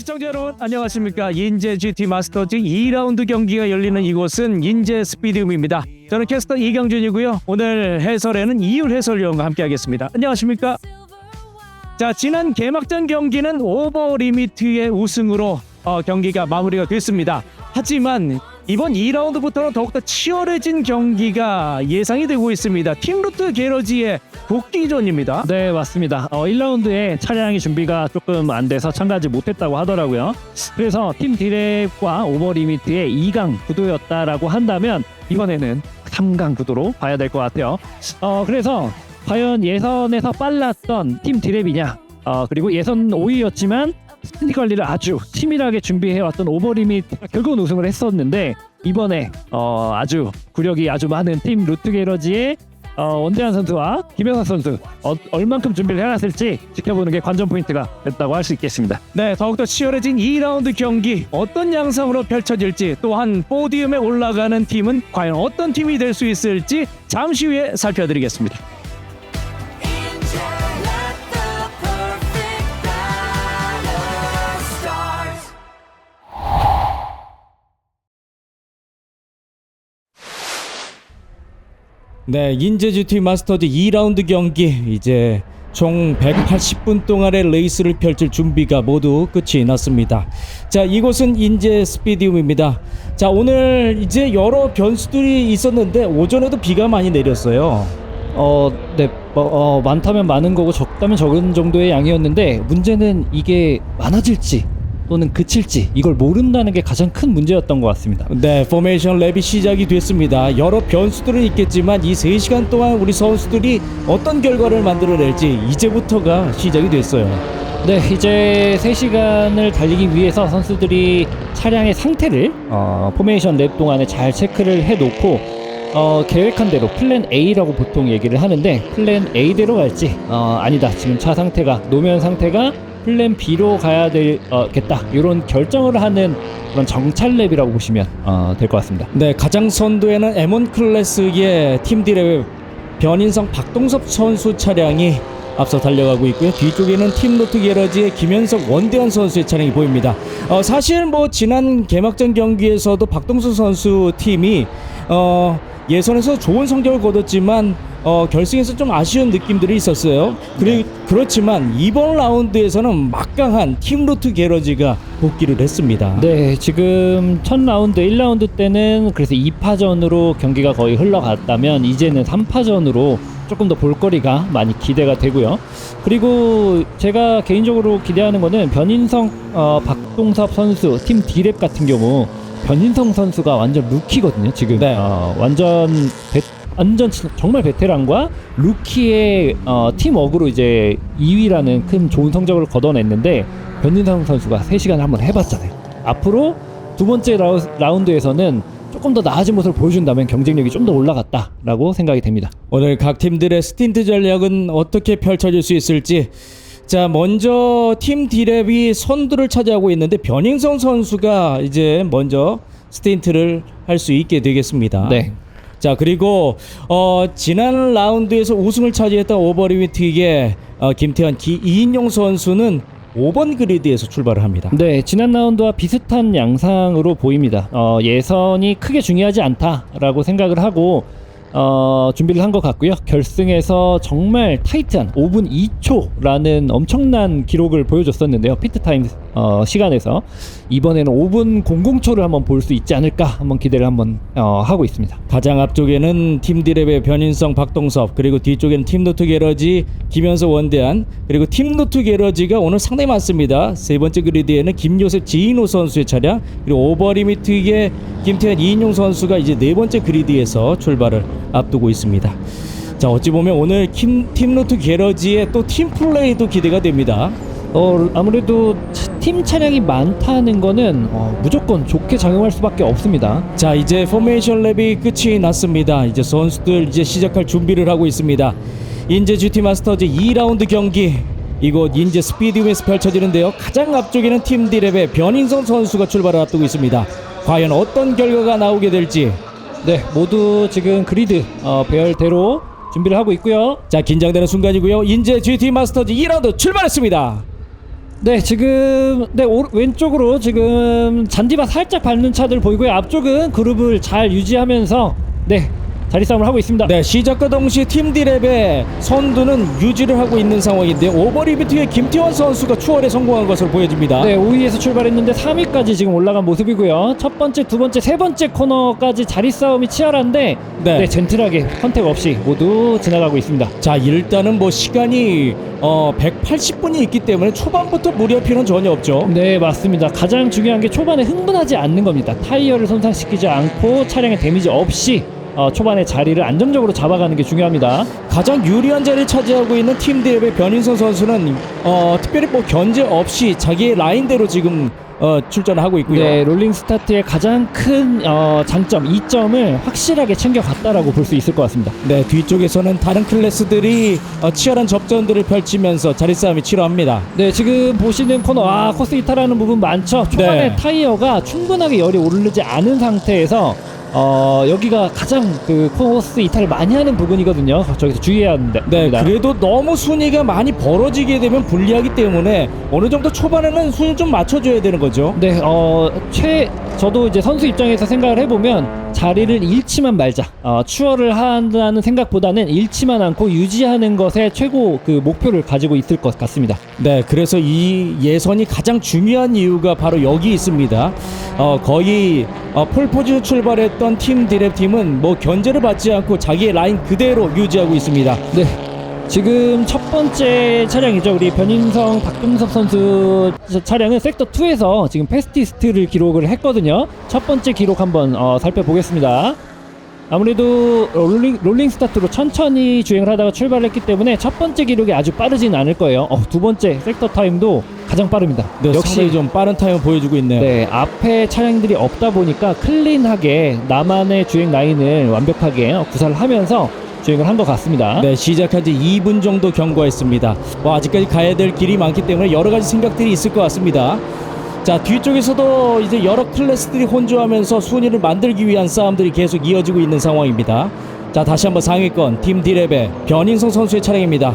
시청자 여러분 안녕하십니까. 인제 GT 마스터즈 2라운드 경기가 열리는 이곳은 인제 스피디움입니다. 저는 캐스터 이경준이고요. 오늘 해설에는 이율 해설위원과 함께 하겠습니다. 안녕하십니까. 자, 지난 개막전 경기는 오버리미트의 우승으로 경기가 마무리가 됐습니다. 하지만 이번 2라운드부터는 더욱더 치열해진 경기가 예상이 되고 있습니다. 팀루트 게러지의 복귀전입니다. 네, 맞습니다. 1라운드에 차량이 준비가 조금 안 돼서 참가하지 못했다고 하더라고요. 그래서 팀 디랩과 오버리미트의 2강 구도였다라고 한다면 이번에는 3강 구도로 봐야 될 것 같아요. 그래서 과연 예선에서 빨랐던 팀 디랩이냐, 그리고 예선 5위였지만 스탠딩 관리를 아주 치밀하게 준비해왔던 오버리미트가 결국은 우승을 했었는데, 이번에 아주 구력이 아주 많은 팀 루트 게러지의 원대한 선수와 김영석 선수 얼만큼 준비를 해놨을지 지켜보는 게 관전 포인트가 됐다고 할 수 있겠습니다. 네, 더욱더 치열해진 2라운드 경기 어떤 양상으로 펼쳐질지, 또한 포디움에 올라가는 팀은 과연 어떤 팀이 될 수 있을지 잠시 후에 살펴드리겠습니다. 네, 인제 GT 마스터즈 2라운드 경기, 이제 총 180분 동안의 레이스를 펼칠 준비가 모두 끝이 났습니다. 자, 이곳은 인제 스피디움입니다. 자, 오늘 이제 여러 변수들이 있었는데 오전에도 비가 많이 내렸어요. 네, 많다면 많은 거고 적다면 적은 정도의 양이었는데, 문제는 이게 많아질지 또는 그칠지 이걸 모른다는 게 가장 큰 문제였던 것 같습니다. 네, 포메이션 랩이 시작이 됐습니다. 여러 변수들은 있겠지만 이 3시간 동안 우리 선수들이 어떤 결과를 만들어낼지 이제부터가 시작이 됐어요. 네, 이제 3시간을 달리기 위해서 선수들이 차량의 상태를 포메이션 랩 동안에 잘 체크를 해놓고 계획한 대로 플랜 A라고 보통 얘기를 하는데, 플랜 A대로 갈지 아니다, 지금 차 상태가 노면 상태가 플랜 B로 가야 되겠다, 이런 결정을 하는 그런 정찰 랩이라고 보시면 될 것 같습니다. 네, 가장 선두에는 M1 클래스의 팀 디랩 변인성 박동섭 선수 차량이 앞서 달려가고 있고요. 뒤쪽에는 팀 루트 게러지의 김현석 원대한 선수의 차량이 보입니다. 사실 뭐 지난 개막전 경기에서도 박동섭 선수 팀이 예선에서 좋은 성적을 거뒀지만 결승에서 좀 아쉬운 느낌들이 있었어요. 그렇지만 이번 라운드에서는 막강한 팀 루트 게러지가 복귀를 했습니다. 네, 지금 첫 라운드 1라운드 때는 그래서 2파전으로 경기가 거의 흘러갔다면, 이제는 3파전으로 조금 더 볼거리가 많이 기대가 되고요. 그리고 제가 개인적으로 기대하는 거는 변인성 박동섭 선수 팀 디랩 같은 경우, 변인성 선수가 완전 루키거든요 지금. 네. 완전 정말 베테랑과 루키의 팀워크로 이제 2위라는 큰 좋은 성적을 거둬냈는데, 변인성 선수가 3시간을 한번 해봤잖아요. 앞으로 두 번째 라운드에서는 조금 더 나아진 모습을 보여준다면 경쟁력이 좀 더 올라갔다라고 생각이 됩니다. 오늘 각 팀들의 스틴트 전략은 어떻게 펼쳐질 수 있을지. 자, 먼저 팀 디랩이 선두를 차지하고 있는데 변인성 선수가 이제 먼저 스틴트를 할 수 있게 되겠습니다. 네. 자, 그리고 지난 라운드에서 우승을 차지했던 오버리미트의 김태환 이인용 선수는 5번 그리드에서 출발을 합니다. 네, 지난 라운드와 비슷한 양상으로 보입니다. 예선이 크게 중요하지 않다라고 생각을 하고 준비를 한 것 같고요. 결승에서 정말 타이트한 5분 2초라는 엄청난 기록을 보여줬었는데요, 피트타임 시간에서. 이번에는 5분 00초를 한번 볼 수 있지 않을까 한번 기대를 한번 하고 있습니다. 가장 앞쪽에는 팀 디랩의 변인성 박동섭, 그리고 뒤쪽에는 팀 루트 게러지 김현석 원대한, 그리고 팀 루트 게러지가 오늘 상당히 많습니다. 세 번째 그리드에는 김요셉 지인호 선수의 차량, 그리고 오버리미트의 김태현 이인용 선수가 이제 네 번째 그리드에서 출발을 앞두고 있습니다. 자, 어찌 보면 오늘 팀 루트 게러지의 또 팀 플레이도 기대가 됩니다. 아무래도 팀 차량이 많다는 거는 무조건 좋게 작용할 수밖에 없습니다. 자, 이제 포메이션 랩이 끝이 났습니다. 이제 선수들 이제 시작할 준비를 하고 있습니다. 인제 GT 마스터즈 2라운드 경기, 이곳 인제 스피디움에서 펼쳐지는데요. 가장 앞쪽에는 팀 디랩의 변인성 선수가 출발을 앞두고 있습니다. 과연 어떤 결과가 나오게 될지. 네, 모두 지금 그리드 배열대로 준비를 하고 있고요. 자, 긴장되는 순간이고요. 인제 GT 마스터즈 2라운드 출발했습니다. 네, 지금 왼쪽으로 지금 잔디밭 살짝 밟는 차들 보이고요. 앞쪽은 그룹을 잘 유지하면서 자리 싸움을 하고 있습니다. 네, 시작과 동시에 팀 디랩의 선두는 유지를 하고 있는 상황인데 오버리미트의 김태원 선수가 추월에 성공한 것으로 보여집니다. 네, 5위에서 출발했는데 3위까지 지금 올라간 모습이고요. 첫 번째, 두 번째, 세 번째 코너까지 자리 싸움이 치열한데 젠틀하게 컨택 없이 모두 지나가고 있습니다. 자, 일단은 뭐 시간이 180분이 있기 때문에 초반부터 무리할 필요는 전혀 없죠. 네, 맞습니다. 가장 중요한 게 초반에 흥분하지 않는 겁니다. 타이어를 손상시키지 않고 차량에 데미지 없이 초반에 자리를 안정적으로 잡아가는 게 중요합니다. 가장 유리한 자리를 차지하고 있는 팀 디랩의 변인선 선수는 특별히 뭐 견제 없이 자기의 라인대로 지금 출전을 하고 있고요. 네, 롤링 스타트의 가장 큰 장점, 이점을 확실하게 챙겨갔다라고 볼 수 있을 것 같습니다. 네, 뒤쪽에서는 다른 클래스들이 치열한 접전들을 펼치면서 자리 싸움이 치러합니다. 네, 지금 보시는 코너 코스 이탈하는 부분 많죠. 초반에 타이어가 충분하게 열이 오르지 않은 상태에서 여기가 가장 그 코스 이탈을 많이 하는 부분이거든요. 저기서 주의해야 합니다. 네, 그래도 너무 순위가 많이 벌어지게 되면 불리하기 때문에 어느 정도 초반에는 순위 좀 맞춰줘야 되는 거죠. 네, 저도 이제 선수 입장에서 생각을 해보면 자리를 잃지만 말자. 추월을 한다는 생각보다는 잃지만 않고 유지하는 것에 최고 그 목표를 가지고 있을 것 같습니다. 네, 그래서 이 예선이 가장 중요한 이유가 바로 여기 있습니다. 거의 폴포지션 출발했던 팀 디랩 팀은 뭐 견제를 받지 않고 자기의 라인 그대로 유지하고 있습니다. 네, 지금 첫 번째 차량이죠. 우리 변인성 박금섭 선수 차량은 섹터 2에서 지금 패스티스트를 기록을 했거든요. 첫 번째 기록 한번 살펴보겠습니다. 아무래도 롤링 스타트로 천천히 주행을 하다가 출발했기 때문에 첫 번째 기록이 아주 빠르진 않을 거예요. 두 번째 섹터 타임도 가장 빠릅니다. 네, 역시 좀 빠른 타임을 보여주고 있네요. 네, 앞에 차량들이 없다 보니까 클린하게 나만의 주행 라인을 완벽하게 구사를 하면서 주행을 한 것 같습니다. 네, 시작한 지 2분 정도 경과했습니다. 아직까지 가야 될 길이 많기 때문에 여러 가지 생각들이 있을 것 같습니다. 자, 뒤쪽에서도 이제 여러 클래스들이 혼조하면서 순위를 만들기 위한 싸움들이 계속 이어지고 있는 상황입니다. 자, 다시 한번 상위권 팀 디랩의 변인성 선수의 차량입니다.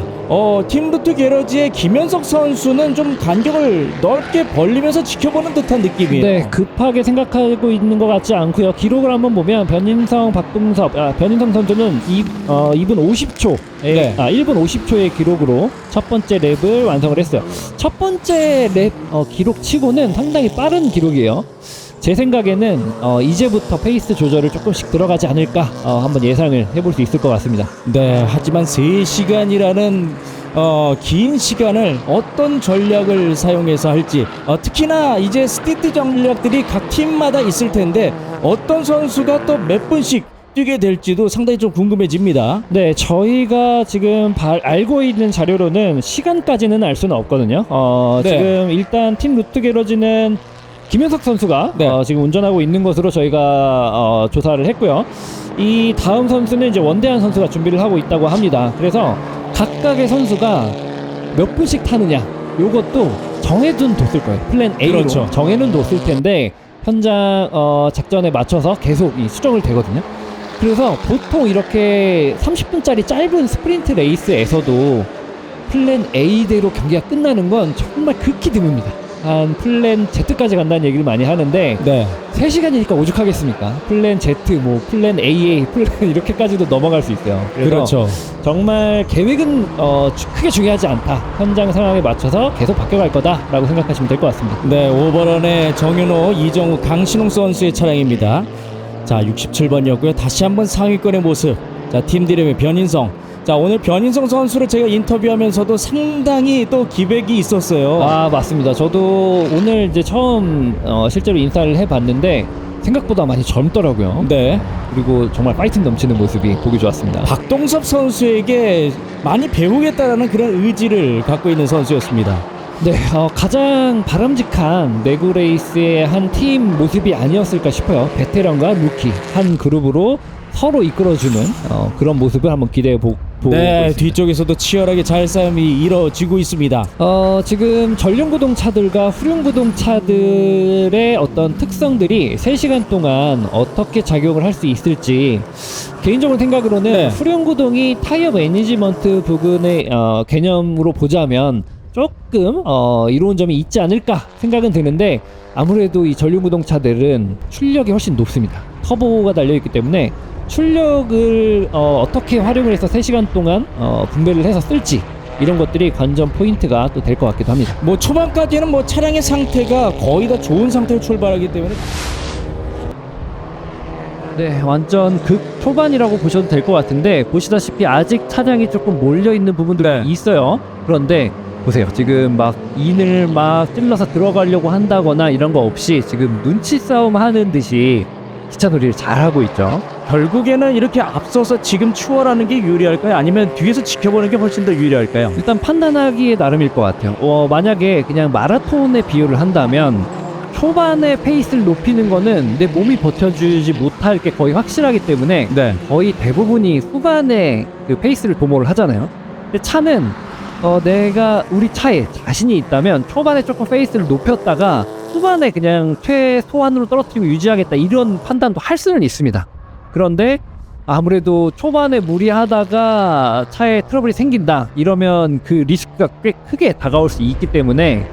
팀 루트 게러지의 김현석 선수는 좀 간격을 넓게 벌리면서 지켜보는 듯한 느낌이에요. 네, 급하게 생각하고 있는 것 같지 않고요. 기록을 한번 보면 변인성 선수는 2분 50초, 1분 50초의 기록으로 첫 번째 랩을 완성을 했어요. 첫 번째 랩 기록 치고는 상당히 빠른 기록이에요. 제 생각에는 이제부터 페이스 조절을 조금씩 들어가지 않을까 한번 예상을 해볼 수 있을 것 같습니다. 네, 하지만 3시간이라는 긴 시간을 어떤 전략을 사용해서 할지 특히나 이제 스티트 전략들이 각 팀마다 있을 텐데 어떤 선수가 또 몇 분씩 뛰게 될지도 상당히 좀 궁금해집니다. 네, 저희가 지금 알고 있는 자료로는 시간까지는 알 수는 없거든요. 지금 일단 팀 루트 게러지는 김현석 선수가 지금 운전하고 있는 것으로 저희가 조사를 했고요. 이 다음 선수는 이제 원대한 선수가 준비를 하고 있다고 합니다. 그래서 각각의 선수가 몇 분씩 타느냐 요것도 정해둔 뒀을 거예요. 플랜 A로 그렇죠. 정해는 뒀을 텐데 현장 작전에 맞춰서 계속 이 수정을 되거든요. 그래서 보통 이렇게 30분짜리 짧은 스프린트 레이스에서도 플랜 A대로 경기가 끝나는 건 정말 극히 드뭅니다. 한 플랜 Z까지 간다는 얘기를 많이 하는데 3시간이니까 오죽하겠습니까? 플랜 Z, 플랜 AA, 플랜 이렇게까지도 넘어갈 수 있어요. 그렇죠. 정말 계획은 크게 중요하지 않다. 현장 상황에 맞춰서 계속 바뀌어갈 거다라고 생각하시면 될 것 같습니다. 네, 오버런의 정윤호, 이정우, 강신홍 선수의 차량입니다. 자, 67번이었고요. 다시 한번 상위권의 모습. 자, 팀 디랩의 변인성. 자, 오늘 변인성 선수를 제가 인터뷰하면서도 상당히 또 기백이 있었어요. 맞습니다. 저도 오늘 이제 처음 실제로 인사를 해봤는데 생각보다 많이 젊더라고요. 네. 그리고 정말 파이팅 넘치는 모습이 보기 좋았습니다. 박동섭 선수에게 많이 배우겠다라는 그런 의지를 갖고 있는 선수였습니다. 네, 가장 바람직한 내구 레이스의 한 팀 모습이 아니었을까 싶어요. 베테랑과 루키 한 그룹으로 서로 이끌어주는 그런 모습을 한번 기대해 보고 네, 있습니다. 뒤쪽에서도 치열하게 잘 싸움이 이뤄지고 있습니다. 지금 전륜구동 차들과 후륜구동 차들의 어떤 특성들이 3시간 동안 어떻게 작용을 할 수 있을지 개인적으로 생각으로는 후륜구동이 타이어 매니지먼트 부분의 개념으로 보자면 조금 이로운 점이 있지 않을까 생각은 드는데, 아무래도 이 전류무동차들은 출력이 훨씬 높습니다. 터보가 달려있기 때문에 출력을 어떻게 활용을 해서 3시간 동안 분배를 해서 쓸지, 이런 것들이 관전 포인트가 또 될 것 같기도 합니다. 뭐 초반까지는 뭐 차량의 상태가 거의 다 좋은 상태로 출발하기 때문에 네, 완전 극 초반이라고 보셔도 될 것 같은데, 보시다시피 아직 차량이 조금 몰려있는 부분들이 네. 있어요. 그런데 보세요, 지금 막 인을 막 찔러서 들어가려고 한다거나 이런 거 없이 지금 눈치 싸움 하는 듯이 기차놀이를 잘하고 있죠. 결국에는 이렇게 앞서서 지금 추월하는 게 유리할까요? 아니면 뒤에서 지켜보는 게 훨씬 더 유리할까요? 일단 판단하기에 나름일 것 같아요. 만약에 그냥 마라톤에 비유를 한다면, 초반에 페이스를 높이는 거는 내 몸이 버텨주지 못할 게 거의 확실하기 때문에 네. 거의 대부분이 후반에 그 페이스를 도모를 하잖아요. 근데 차는 내가 우리 차에 자신이 있다면 초반에 조금 페이스를 높였다가 후반에 그냥 최소한으로 떨어뜨리고 유지하겠다, 이런 판단도 할 수는 있습니다. 그런데 아무래도 초반에 무리하다가 차에 트러블이 생긴다 이러면 그 리스크가 꽤 크게 다가올 수 있기 때문에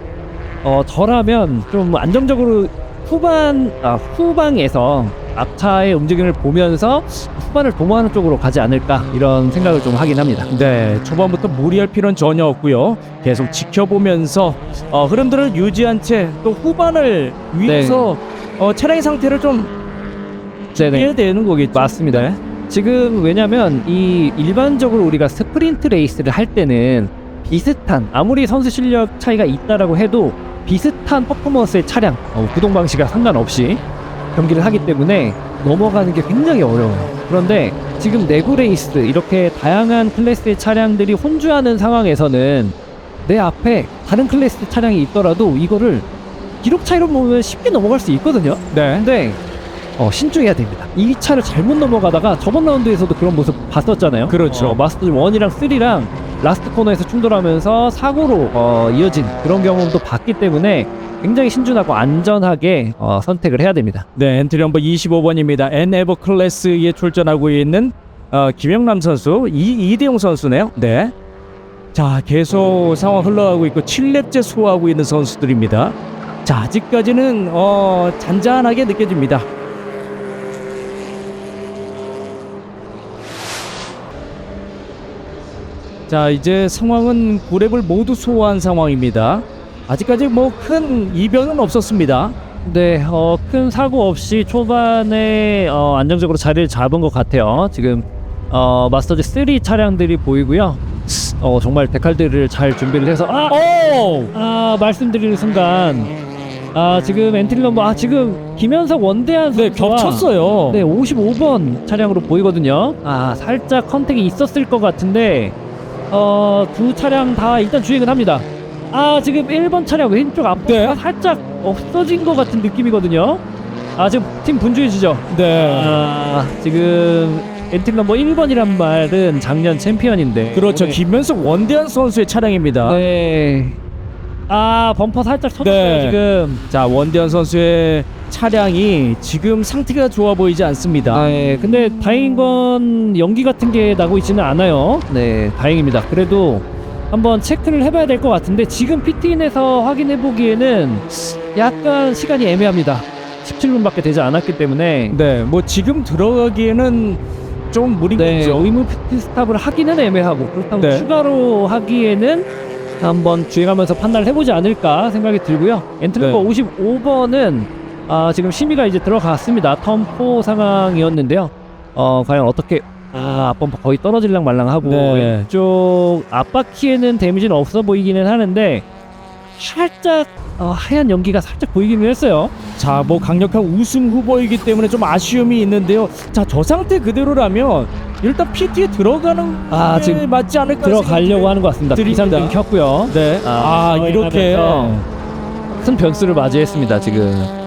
저라면 좀 안정적으로 후방에서 앞차의 움직임을 보면서 후반을 도모하는 쪽으로 가지 않을까, 이런 생각을 좀 하긴 합니다. 네, 초반부터 무리할 필요는 전혀 없고요. 계속 지켜보면서 흐름들을 유지한 채 또 후반을 위해서 차량의 상태를 좀 해야 되는 거겠죠. 맞습니다. 네. 지금 왜냐면 이 일반적으로 우리가 스프린트 레이스를 할 때는 비슷한, 아무리 선수 실력 차이가 있다라고 해도 비슷한 퍼포먼스의 차량, 구동 방식과 상관없이 경기를 하기 때문에 넘어가는 게 굉장히 어려워요. 그런데 지금 내구 레이스, 이렇게 다양한 클래스의 차량들이 혼주하는 상황에서는 내 앞에 다른 클래스 차량이 있더라도 이거를 기록 차이로 보면 쉽게 넘어갈 수 있거든요. 네. 근데 신중해야 됩니다. 이 차를 잘못 넘어가다가 저번 라운드에서도 그런 모습 봤었잖아요. 그렇죠. 마스터 1이랑 3랑 라스트 코너에서 충돌하면서 사고로 이어진 그런 경험도 봤기 때문에 굉장히 신중하고 안전하게 선택을 해야 됩니다. 네, 엔트리 넘버 25번입니다. N-에버 클래스에 출전하고 있는 김영남 선수, 이대용 선수네요. 네. 자, 계속 상황 흘러가고 있고 7렙째 소화하고 있는 선수들입니다. 자, 아직까지는 잔잔하게 느껴집니다. 자, 이제 상황은 9렙을 모두 소화한 상황입니다. 아직까지 뭐 큰 이변은 없었습니다. 네, 큰 사고 없이 초반에 안정적으로 자리를 잡은 것 같아요. 지금 마스터즈 3 차량들이 보이고요. 정말 데칼들을 잘 준비를 해서 말씀드리는 순간 지금 엔트리 넘버 지금 김현석 원대한 네, 선수와 겹쳤어요. 네, 55번 차량으로 보이거든요. 살짝 컨택이 있었을 것 같은데 두 차량 다 일단 주행은 합니다. 지금 1번 차량 왼쪽 앞에 살짝 없어진 것 같은 느낌이거든요. 지금 팀 분주해지죠. 네. 지금 엔트리 넘버 1번이란 말은 작년 챔피언인데. 그렇죠. 네. 김현석 원대한 선수의 차량입니다. 네. 범퍼 살짝 터졌어요. 네. 지금. 자, 원대한 선수의 차량이 지금 상태가 좋아 보이지 않습니다. 네. 근데 다행인 건 연기 같은 게 나고 있지는 않아요. 네, 다행입니다. 그래도 한번 체크를 해봐야 될 것 같은데, 지금 피트인에서 확인해 보기에는 약간 시간이 애매합니다. 17분밖에 되지 않았기 때문에. 네, 뭐 지금 들어가기에는 좀 무리겠죠. 네, 의무 피트 스탑을 하기는 애매하고, 그렇다고 네. 추가로 하기에는 한번 주행하면서 판단을 해보지 않을까 생각이 들고요. 엔트리버 55번은 지금 심의가 이제 들어갔습니다. 턴4 상황이었는데요. 과연 어떻게 앞범퍼 거의 떨어질랑 말랑하고, 네. 왼쪽 앞바퀴에는 데미지는 없어 보이기는 하는데 살짝 하얀 연기가 살짝 보이기는 했어요. 자, 뭐 강력한 우승 후보이기 때문에 좀 아쉬움이 있는데요. 자, 저 상태 그대로라면 일단 PT에 들어가는 게 지금 맞지 않을까 들어가려고 하는 것 같습니다. 드립니다. 비상등 켰고요. 네. 이렇게 큰 변수를 맞이했습니다. 지금.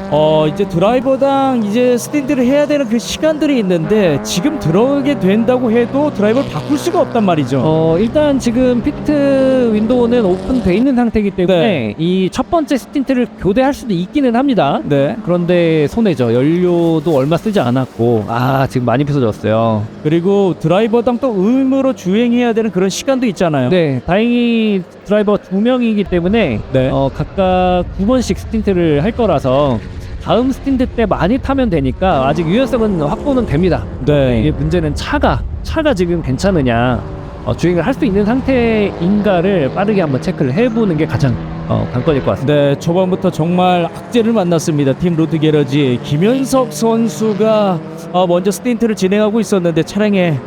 이제 드라이버당 이제 스탠드를 해야 되는 그 시간들이 있는데, 지금 들어가게 된다고 해도 드라이버를 바꿀 수가 없단 말이죠. 일단 지금 피트 윈도우는 오픈돼 있는 상태이기 때문에 이 첫 번째 스틴트를 교대할 수도 있기는 합니다. 네. 그런데 손해죠. 연료도 얼마 쓰지 않았고, 지금 많이 부서졌어요. 그리고 드라이버당 또 의무로 주행해야 되는 그런 시간도 있잖아요. 네, 다행히 드라이버 2명이기 때문에 네. 각각 9번씩 스틴트를 할 거라서 다음 스틴트 때 많이 타면 되니까 아직 유연성은 확보는 됩니다. 네. 이게 문제는 차가 지금 괜찮으냐, 주행을 할 수 있는 상태인가를 빠르게 한번 체크를 해보는 게 가장 관건일 것 같습니다. 네, 초반부터 정말 악재를 만났습니다. 팀 로드 게러지 김현석 선수가 먼저 스틴트를 진행하고 있었는데 차량에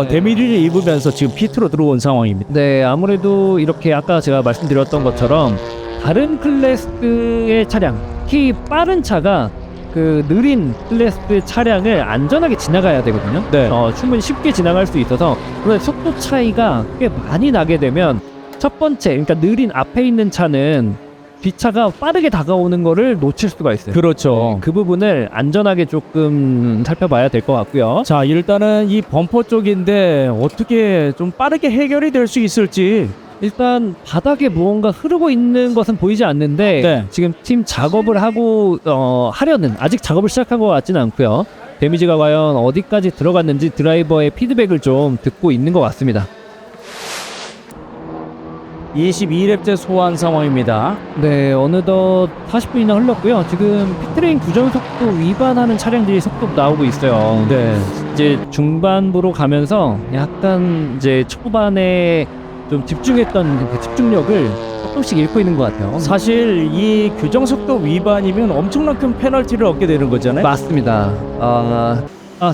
데미지를 입으면서 지금 피트로 들어온 상황입니다. 네, 아무래도 이렇게 아까 제가 말씀드렸던 것처럼 다른 클래스의 차량, 특히 빠른 차가 그 느린 클래스 차량을 안전하게 지나가야 되거든요. 네. 충분히 쉽게 지나갈 수 있어서 그런데 속도 차이가 꽤 많이 나게 되면 첫 번째, 그러니까 느린 앞에 있는 차는 뒷차가 빠르게 다가오는 거를 놓칠 수가 있어요. 그렇죠. 그 부분을 안전하게 조금 살펴봐야 될 것 같고요. 자, 일단은 이 범퍼 쪽인데 어떻게 좀 빠르게 해결이 될 수 있을지. 일단 바닥에 무언가 흐르고 있는 것은 보이지 않는데 네. 지금 팀 작업을 하고 하려는, 아직 작업을 시작한 것 같지는 않고요. 데미지가 과연 어디까지 들어갔는지 드라이버의 피드백을 좀 듣고 있는 것 같습니다. 22렙째 소환 상황입니다. 네, 어느덧 40분이나 흘렀고요. 지금 피트레인 규정 속도 위반하는 차량들이 속도 나오고 있어요. 네. 이제 중반부로 가면서 약간 이제 초반에 좀 집중했던 그 집중력을 조금씩 잃고 있는 것 같아요. 사실 이 규정 속도 위반이면 엄청난 큰 페널티를 얻게 되는 거잖아요. 맞습니다.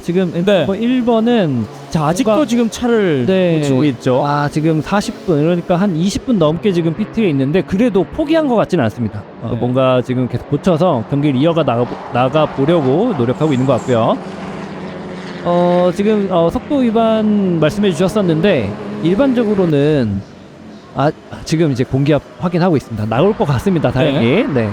지금 네. 1번은 자, 아직도 지금 차를 놓치고 있죠. 지금 40분, 그러니까 한 20분 넘게 지금 피트에 있는데 그래도 포기한 것 같지는 않습니다. 네. 뭔가 지금 계속 고쳐서 경기를 이어가 나가 보려고 노력하고 있는 것 같고요. 지금 속도 위반 말씀해 주셨었는데 일반적으로는 지금 이제 공기압 확인하고 있습니다. 나올 것 같습니다. 다행히. 네.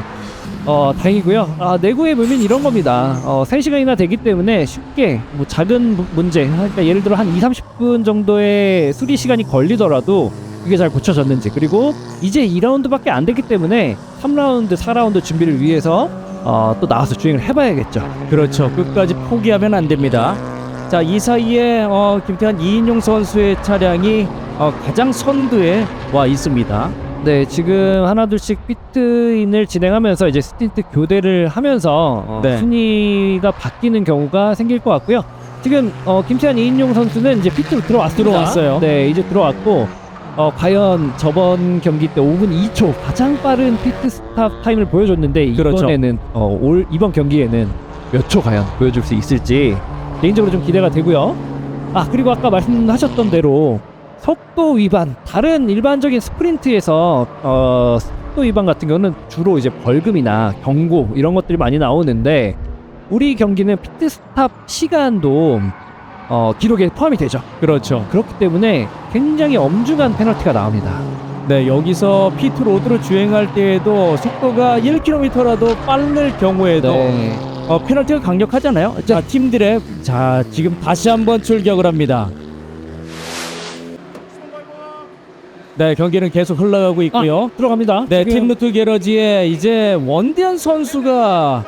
다행이고요. 내구의 묘미는 이런 겁니다. 3시간이나 되기 때문에 쉽게 뭐 작은 문제, 그러니까 예를 들어 한 2-30분 정도의 수리 시간이 걸리더라도 이게 잘 고쳐졌는지, 그리고 이제 2라운드밖에 안 됐기 때문에 3라운드, 4라운드 준비를 위해서 또 나와서 주행을 해봐야겠죠. 그렇죠. 끝까지 포기하면 안 됩니다. 자, 이 사이에 김태환 이인용 선수의 차량이 가장 선두에 와 있습니다. 네, 지금 하나둘씩 피트인을 진행하면서 이제 스틴트 교대를 하면서 네. 순위가 바뀌는 경우가 생길 것 같고요. 지금 김태환 이인용 선수는 이제 피트로 들어왔어요. 네, 이제 들어왔고 과연 저번 경기 때 5분 2초 가장 빠른 피트 스탑 타임을 보여줬는데 그렇죠. 이번에는 이번 경기에는 몇 초 과연 보여줄 수 있을지 개인적으로 좀 기대가 되고요. 그리고 아까 말씀하셨던 대로 속도 위반, 다른 일반적인 스프린트에서 속도 위반 같은 경우는 주로 이제 벌금이나 경고 이런 것들이 많이 나오는데 우리 경기는 피트 스탑 시간도 기록에 포함이 되죠. 그렇죠. 그렇기 때문에 굉장히 엄중한 페널티가 나옵니다. 네, 여기서 피트 로드를 주행할 때에도 속도가 1km라도 빠를 경우에도 네. 페널티가 강력하잖아요. 자, 팀들의 지금 다시 한번 출격을 합니다. 네, 경기는 계속 흘러가고 있고요. 들어갑니다. 네, 지금. 팀 루트 게러지에 이제 원대한 선수가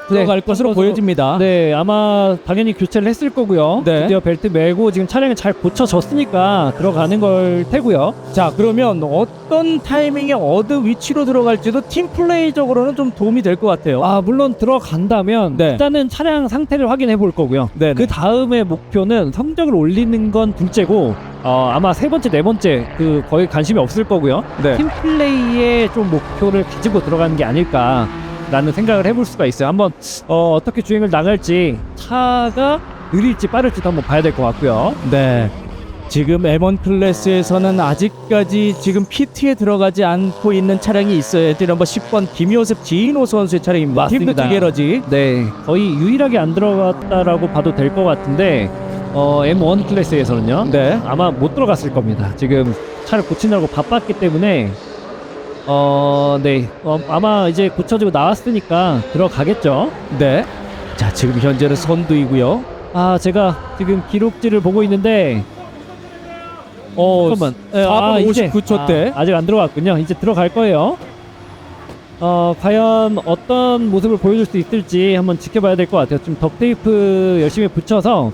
들어갈 것으로 보여집니다. 네, 아마 당연히 교체를 했을 거고요. 네. 드디어 벨트 매고 지금 차량이 잘 고쳐졌으니까 들어가는 걸 테고요. 자, 그러면 어떤 타이밍에 어느 위치로 들어갈지도 팀 플레이적으로는 좀 도움이 될 것 같아요. 물론 들어간다면 네. 일단은 차량 상태를 확인해 볼 거고요. 네네. 그 다음에 목표는 성적을 올리는 건 둘째고 아마 세 번째, 네 번째 그 거의 관심이 없을 거고요. 네. 팀 플레이에 좀 목표를 가지고 들어가는 게 아닐까라는 생각을 해볼 수가 있어요. 한번 어떻게 주행을 나갈지, 차가 느릴지 빠를지도 한번 봐야 될 것 같고요. 네. 지금 M1 클래스에서는 아직까지 지금 PT에 들어가지 않고 있는 차량이 있어요. 넘버 10번 김효셉 지인호 선수의 차량입니다. 팀 맞습니다. 루트 게러지. 네, 거의 유일하게 안 들어갔다라고 봐도 될 것 같은데 M1 클래스에서는요. 네. 아마 못 들어갔을 겁니다. 지금 차를 고치느라고 바빴기 때문에 아마 이제 고쳐지고 나왔으니까 들어가겠죠. 네. 자, 지금 현재는 선두이고요. 제가 지금 기록지를 보고 있는데 잠깐만. 4분 이제 59초 때. 아직 안 들어갔군요. 이제 들어갈 거예요. 과연 어떤 모습을 보여줄 수 있을지 한번 지켜봐야 될 것 같아요. 좀 덕테이프 열심히 붙여서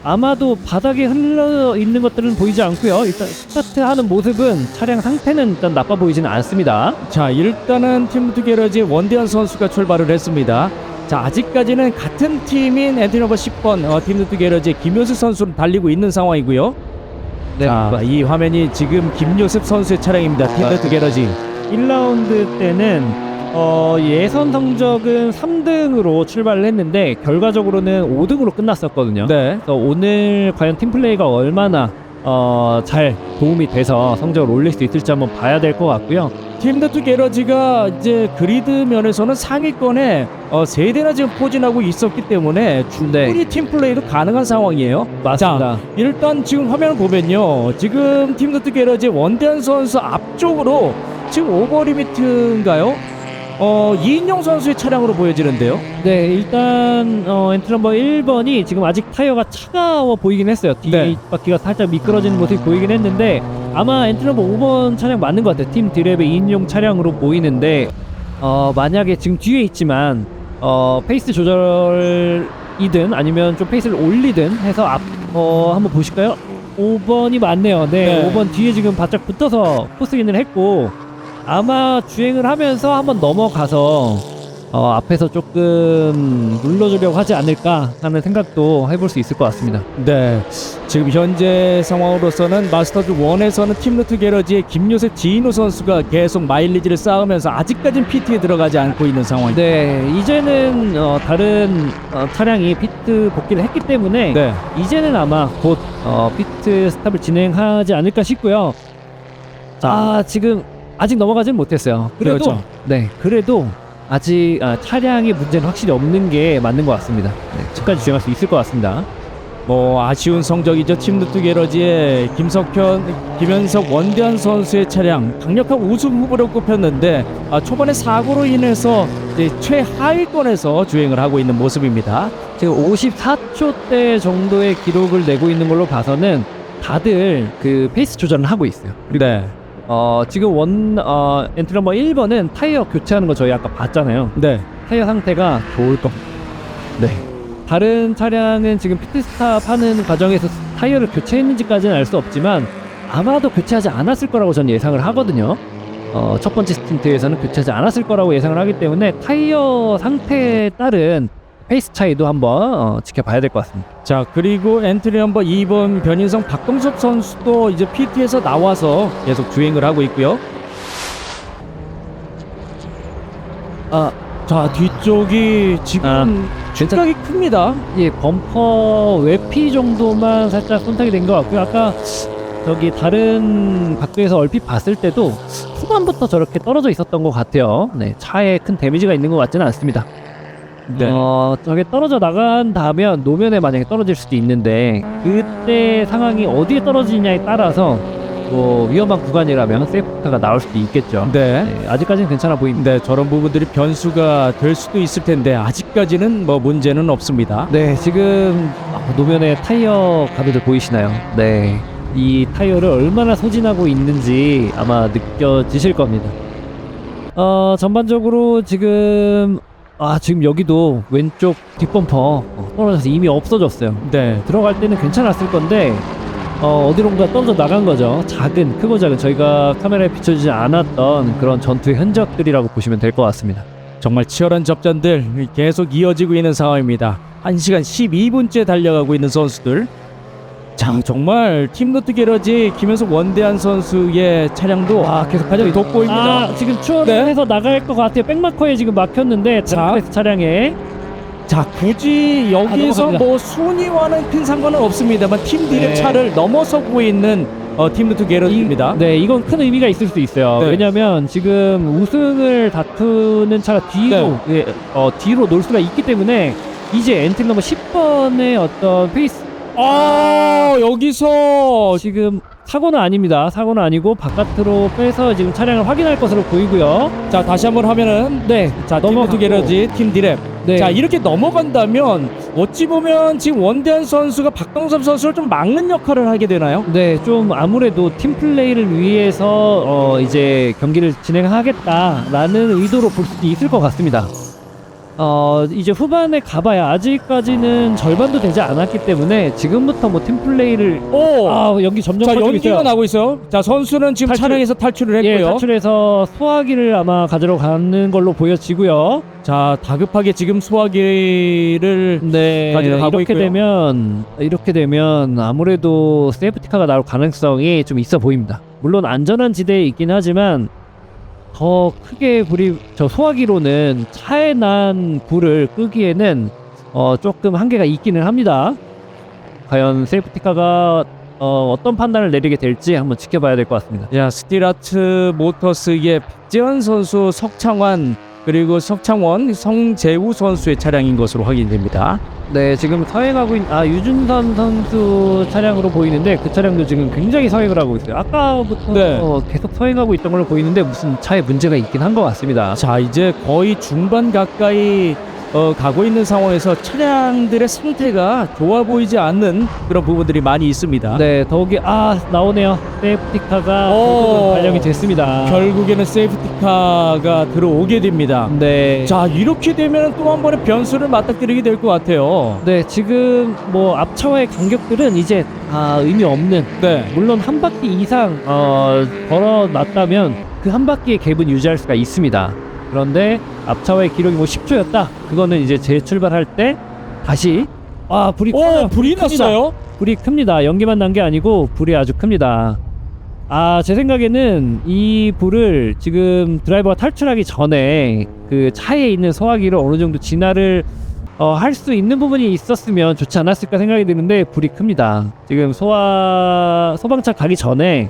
아마도 바닥에 흘러 있는 것들은 보이지 않고요. 일단 스타트하는 모습은 차량 상태는 일단 나빠 보이지는 않습니다. 자, 일단은 팀루트 게러지의 원대한 선수가 출발을 했습니다. 자, 아직까지는 같은 팀인 엔트리 넘버 10번 팀루트 게러지의 김효습 선수를 달리고 있는 상황이고요. 네, 자, 이 화면이 지금 김효습 선수의 차량입니다. 팀루트 게러지. 1라운드 때는 예선 성적은 3등으로 출발을 했는데 결과적으로는 5등으로 끝났었거든요. 네. 그래서 오늘 과연 팀플레이가 얼마나 잘 도움이 돼서 성적을 올릴 수 있을지 한번 봐야 될 것 같고요. 팀루트 게러지가 이제 그리드 면에서는 상위권에 세 대나 지금 포진하고 있었기 때문에 충분히 팀플레이도 가능한 상황이에요. 맞습니다. 자, 일단 지금 화면을 보면요, 지금 팀루트 게러지의 원대한 선수 앞쪽으로 지금 오버리미트인가요? 이인용 선수의 차량으로 보여지는데요. 네, 일단 엔트리 넘버 1번이 지금 아직 타이어가 차가워 보이긴 했어요. 네. 뒷바퀴가 살짝 미끄러지는 모습이 보이긴 했는데 아마 엔트리 넘버 5번 차량 맞는 것 같아요. 팀 디랩의 2인용 차량으로 보이는데 만약에 지금 뒤에 있지만 페이스 조절이든 아니면 좀 페이스를 올리든 해서 한번 보실까요? 5번이 맞네요. 네, 네. 5번 뒤에 지금 바짝 붙어서 포스인을 했고 아마 주행을 하면서 한번 넘어가서 앞에서 조금 눌러주려고 하지 않을까 하는 생각도 해볼 수 있을 것 같습니다. 네, 지금 현재 상황으로서는 마스터즈 1에서는 팀루트 게러지의 김요셉 지인호 선수가 계속 마일리지를 쌓으면서 아직까지는 PT에 들어가지 않고 있는 상황입니다. 네, 이제는 다른 차량이 피트 복귀를 했기 때문에 네. 이제는 아마 곧 피트 스탑을 진행하지 않을까 싶고요. 자, 지금 아직 넘어가진 못했어요. 그래도 그렇죠. 네, 그래도 아직 차량의 문제는 확실히 없는 게 맞는 것 같습니다. 네, 끝까지 주행할 수 있을 것 같습니다. 뭐 아쉬운 성적이죠. 팀루트 게러지의 김현석 원대한 선수의 차량 강력한 우승 후보로 꼽혔는데 초반에 사고로 인해서 이제 최하위권에서 주행을 하고 있는 모습입니다. 지금 54초대 정도의 기록을 내고 있는 걸로 봐서는 다들 그 페이스 조절을 하고 있어요. 네. 지금 엔트리 넘버 1번은 타이어 교체하는 거 저희 아까 봤잖아요. 네. 타이어 상태가 좋을 겁니다. 네. 다른 차량은 지금 피트스탑 하는 과정에서 타이어를 교체했는지까지는 알 수 없지만 아마도 교체하지 않았을 거라고 저는 예상을 하거든요. 첫 번째 스틴트에서는 교체하지 않았을 거라고 예상을 하기 때문에 타이어 상태에 따른 페이스 차이도 한번 지켜봐야 될 것 같습니다. 자, 그리고 엔트리 넘버 2번 변인성 박동섭 선수도 이제 PT에서 나와서 계속 주행을 하고 있고요. 자, 뒤쪽이 지금 충격이 큽니다. 예, 범퍼 외피 정도만 살짝 손탁이 된 것 같고요. 아까 저기 다른 각도에서 얼핏 봤을 때도 후반부터 저렇게 떨어져 있었던 것 같아요. 네, 차에 큰 데미지가 있는 것 같지는 않습니다. 네. 저게 떨어져 나간다면 노면에 만약에 떨어질 수도 있는데 그때 상황이 어디에 떨어지냐에 따라서 뭐 위험한 구간이라면 세이프카가 나올 수도 있겠죠. 네. 네, 아직까지는 괜찮아 보입니다. 네, 저런 부분들이 변수가 될 수도 있을 텐데 아직까지는 뭐 문제는 없습니다. 네, 지금 노면에 타이어 가드들 보이시나요? 네, 이 타이어를 얼마나 소진하고 있는지 아마 느껴지실 겁니다. 전반적으로 지금 여기도 왼쪽 뒷범퍼 떨어져서 이미 없어졌어요. 네. 들어갈 때는 괜찮았을 건데 어디론가 떨어져 나간 거죠. 크고 작은 저희가 카메라에 비춰지지 않았던 그런 전투의 흔적들이라고 보시면 될 것 같습니다. 정말 치열한 접전들 계속 이어지고 있는 상황입니다. 1시간 12분째 달려가고 있는 선수들. 자, 정말 팀루트 게러지 김현석 원대한 선수의 차량도 계속 가죠. 돋보입니다. 지금 추월해서 나갈 것 같아요. 백마커에 지금 막혔는데 트랙 차량에 자, 굳이 여기서 넘어갑니다. 뭐 순위와는 큰 상관은 없습니다만 팀 디랩 네. 차를 넘어서고 있는 팀루트 게러지입니다. 네, 이건 큰 의미가 있을 수 있어요. 네. 왜냐하면 지금 우승을 다투는 차가 뒤로 놀 수가 있기 때문에 이제 엔트리 넘버 10번의 어떤 페이스 여기서 지금 사고는 아닙니다. 사고는 아니고 바깥으로 빼서 지금 차량을 확인할 것으로 보이고요. 자, 다시 한번 하면은 네, 자, 넘어가고. 팀루트 게러지 팀 디랩. 네. 자, 이렇게 넘어간다면 어찌 보면 지금 원대한 선수가 박동섭 선수를 좀 막는 역할을 하게 되나요? 네, 좀 아무래도 팀 플레이를 위해서 이제 경기를 진행하겠다라는 의도로 볼 수도 있을 것 같습니다. 이제 후반에 가봐야 아직까지는 절반도 되지 않았기 때문에 지금부터 뭐 팀플레이를 연기 점점 자, 커지고 연기가 있어요. 나고 있어요. 자, 선수는 지금 탈출. 차량에서 탈출을 예, 했고요. 탈출해서 소화기를 아마 가지러 가는 걸로 보여지고요. 자, 다급하게 지금 소화기를 네, 가지러 가고 있고요. 이렇게 되면 아무래도 세이프티카가 나올 가능성이 좀 있어 보입니다. 물론 안전한 지대에 있긴 하지만 더 크게 불이 저 소화기로는 차에 난 불을 끄기에는 조금 한계가 있기는 합니다. 과연 세이프티카가 어떤 판단을 내리게 될지 한번 지켜봐야 될 것 같습니다. 야, 스틸아트 모터스의 박재환 선수, 석창환 그리고 석창원, 성재우 선수의 차량인 것으로 확인됩니다. 네, 지금 서행하고 있는 유준선 선수 차량으로 보이는데 그 차량도 지금 굉장히 서행을 하고 있어요. 아까부터 네. 계속 서행하고 있던 걸로 보이는데 무슨 차에 문제가 있긴 한 것 같습니다. 자, 이제 거의 중반 가까이 가고 있는 상황에서 차량들의 상태가 좋아 보이지 않는 그런 부분들이 많이 있습니다. 네, 더욱이 나오네요. 세이프티카가 결국은 발령이 됐습니다. 결국에는 세이프티카가 들어오게 됩니다. 네. 자, 이렇게 되면 또 한 번의 변수를 맞닥뜨리게 될 것 같아요. 네, 지금 뭐 앞차와의 간격들은 이제 의미 없는. 네. 물론 한 바퀴 이상 걸어놨다면 그 한 바퀴의 갭은 유지할 수가 있습니다. 그런데 앞차와의 기록이 뭐 10초였다. 그거는 이제 재출발할 때 다시 불이 커요. 불이 큽니다. 났어요? 불이 큽니다. 연기만 난 게 아니고 불이 아주 큽니다. 제 생각에는 이 불을 지금 드라이버가 탈출하기 전에 그 차에 있는 소화기를 어느 정도 진화를 할 수 있는 부분이 있었으면 좋지 않았을까 생각이 드는데 불이 큽니다. 지금 소방차 가기 전에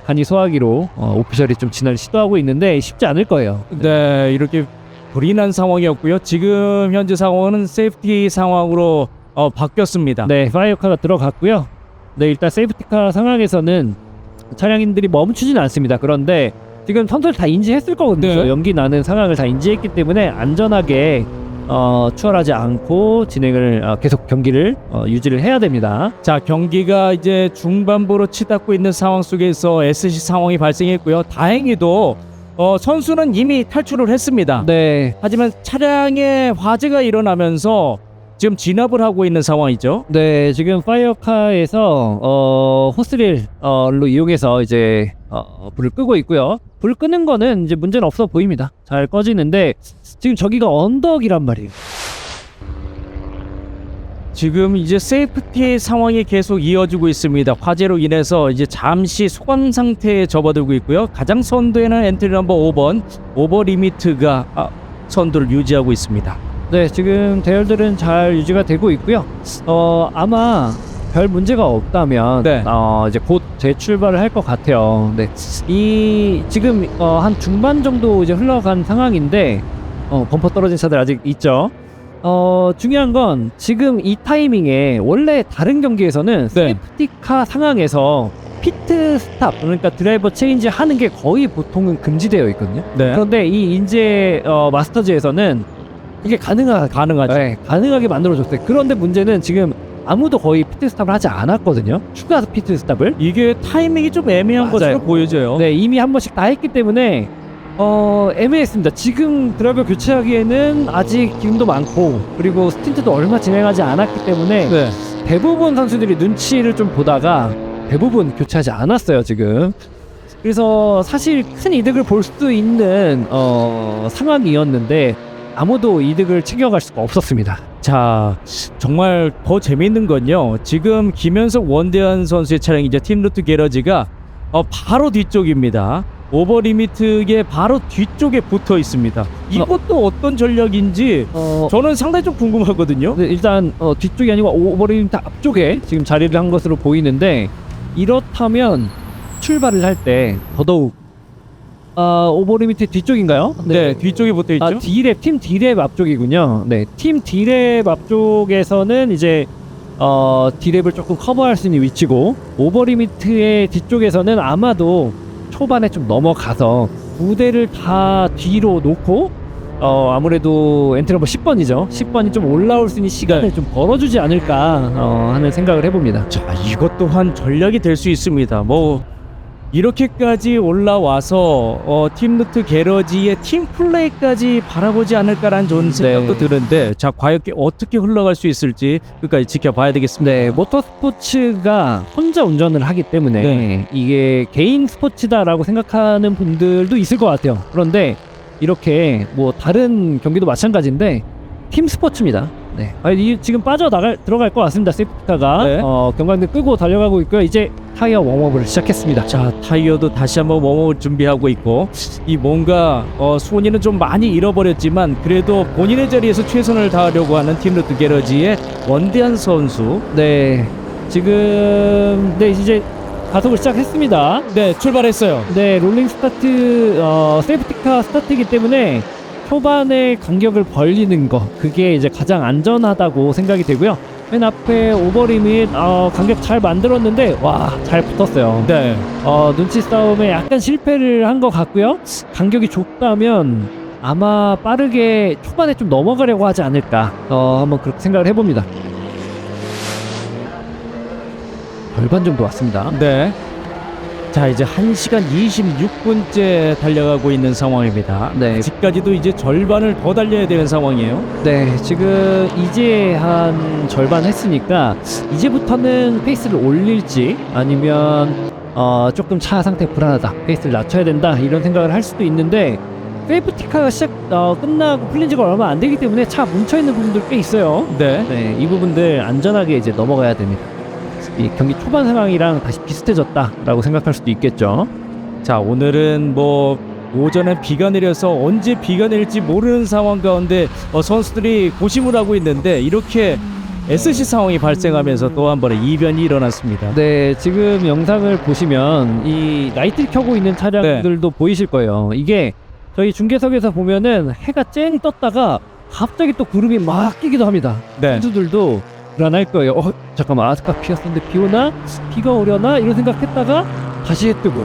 간이 소화기로 오피셜이 좀 진화를 시도하고 있는데 쉽지 않을 거예요. 네, 이렇게 불이 난 상황이었고요. 지금 현재 상황은 세이프티 상황으로 바뀌었습니다. 네, 파이어카가 들어갔고요. 네, 일단 세이프티카 상황에서는 차량인들이 멈추지는 않습니다. 그런데 지금 선수를 다 인지했을 거거든요. 네. 연기 나는 상황을 다 인지했기 때문에 안전하게 추월하지 않고 진행을 계속 경기를 유지를 해야 됩니다. 자, 경기가 이제 중반부로 치닫고 있는 상황 속에서 SC 상황이 발생했고요. 다행히도 선수는 이미 탈출을 했습니다. 네, 하지만 차량에 화재가 일어나면서 지금 진압을 하고 있는 상황이죠. 네, 지금 파이어카에서 호스릴로 이용해서 이제 불을 끄고 있고요. 불 끄는 거는 이제 문제는 없어 보입니다. 잘 꺼지는데 지금 저기가 언덕이란 말이에요. 지금 이제 세이프티 상황이 계속 이어지고 있습니다. 화재로 인해서 이제 잠시 소강 상태에 접어들고 있고요. 가장 선두에는 엔트리 넘버 5번 오버 리미트가 선두를 유지하고 있습니다. 네, 지금 대열들은 잘 유지가 되고 있고요. 아마 별 문제가 없다면 네. 이제 곧 재출발을 할 것 같아요. 네, 이 지금 한 중반 정도 이제 흘러간 상황인데 범퍼 떨어진 차들 아직 있죠. 중요한 건 지금 이 타이밍에 원래 다른 경기에서는 세이프티카 상황에서 피트 스탑, 그러니까 드라이버 체인지 하는 게 거의 보통은 금지되어 있거든요. 네. 그런데 이 인제 마스터즈에서는 이게 가능하죠. 네, 가능하게 만들어줬어요. 그런데 문제는 지금 아무도 거의 피트 스탑을 하지 않았거든요. 추가 피트 스탑을. 이게 타이밍이 좀 애매한 맞아요. 것으로 보여져요. 네, 이미 한 번씩 다 했기 때문에 애매했습니다. 지금 드라이버 교체하기에는 아직 기름도 많고 그리고 스틴트도 얼마 진행하지 않았기 때문에 네. 대부분 선수들이 눈치를 좀 보다가 대부분 교체하지 않았어요, 지금. 그래서 사실 큰 이득을 볼 수 있는 상황이었는데 아무도 이득을 챙겨갈 수가 없었습니다. 자, 정말 더 재미있는 건요. 지금 김현석 원대한 선수의 차량이 이제 팀루트 게러지가 바로 뒤쪽입니다. 오버 리미트의 바로 뒤쪽에 붙어 있습니다. 이것도 어떤 전략인지 저는 상당히 좀 궁금하거든요. 네, 일단 뒤쪽이 아니고 오버리미트 앞쪽에 지금 자리를 한 것으로 보이는데 이렇다면 출발을 할 때 더더욱 오버리미트 뒤쪽인가요? 네, 뒤쪽에 붙어 있죠. 팀 D랩 앞쪽이군요. 네, 팀 D랩 앞쪽에서는 이제 D랩을 조금 커버할 수 있는 위치고 오버리미트의 뒤쪽에서는 아마도 초반에 좀 넘어가서 부대를 다 뒤로 놓고 아무래도 엔트리 넘버 10번이죠. 10번이 좀 올라올 수 있는 시간을 좀 벌어주지 않을까 하는 생각을 해봅니다. 자, 이것 또한 전략이 될 수 있습니다. 뭐 이렇게까지 올라와서 팀루트 게러지의 팀 플레이까지 바라보지 않을까라는 좋은 생각도 드는데, 자 과연 어떻게 흘러갈 수 있을지 끝까지 지켜봐야 되겠습니다. 네, 모터스포츠가 혼자 운전을 하기 때문에 네. 이게 개인 스포츠다라고 생각하는 분들도 있을 것 같아요. 그런데 이렇게 뭐 다른 경기도 마찬가지인데 팀 스포츠입니다. 네, 지금 들어갈 것 같습니다. 세이프티카가 네. 경광등 끄고 달려가고 있고요. 이제 타이어 웜업을 시작했습니다. 자 타이어도 다시 한번 웜업을 준비하고 있고, 이 뭔가 수원이는 좀 많이 잃어버렸지만 그래도 본인의 자리에서 최선을 다하려고 하는 팀루트 게러지의 원대한 선수. 네, 지금 이제 가속을 시작했습니다. 네, 출발했어요. 네, 롤링 스타트, 세이프티카 스타트이기 때문에 초반에 간격을 벌리는 거, 그게 이제 가장 안전하다고 생각이 되고요. 맨 앞에 오버리밋 간격 잘 만들었는데 와, 잘 붙었어요. 네. 눈치 싸움에 약간 실패를 한 것 같고요. 간격이 좁다면 아마 빠르게 초반에 좀 넘어가려고 하지 않을까, 한번 그렇게 생각을 해봅니다. 절반 정도 왔습니다. 네. 자 이제 1시간 26분째 달려가고 있는 상황입니다. 네. 아직까지도 이제 절반을 더 달려야 되는 상황이에요. 네, 지금 이제 한 절반 했으니까 이제부터는 페이스를 올릴지 아니면 조금 차 상태 불안하다, 페이스를 낮춰야 된다, 이런 생각을 할 수도 있는데, 세이프티카가 끝나고 풀린 지가 얼마 안 되기 때문에 차 뭉쳐있는 부분들 꽤 있어요. 네. 네, 이 부분들 안전하게 이제 넘어가야 됩니다. 이 경기 초반 상황이랑 다시 비슷해졌다라고 생각할 수도 있겠죠. 자 오늘은 뭐 오전에 비가 내려서 언제 비가 내릴지 모르는 상황 가운데 선수들이 고심을 하고 있는데, 이렇게 SC 상황이 발생하면서 또 한 번의 이변이 일어났습니다. 네, 지금 영상을 보시면 이 라이트를 켜고 있는 차량들도 보이실 거예요. 이게 저희 중계석에서 보면은 해가 쨍 떴다가 갑자기 또 구름이 막 끼기도 합니다. 네. 선수들도 불안할 거예요. 잠깐만, 아까 비 왔었는데 비 오나? 비가 오려나? 이런 생각했다가 다시 해 뜨고.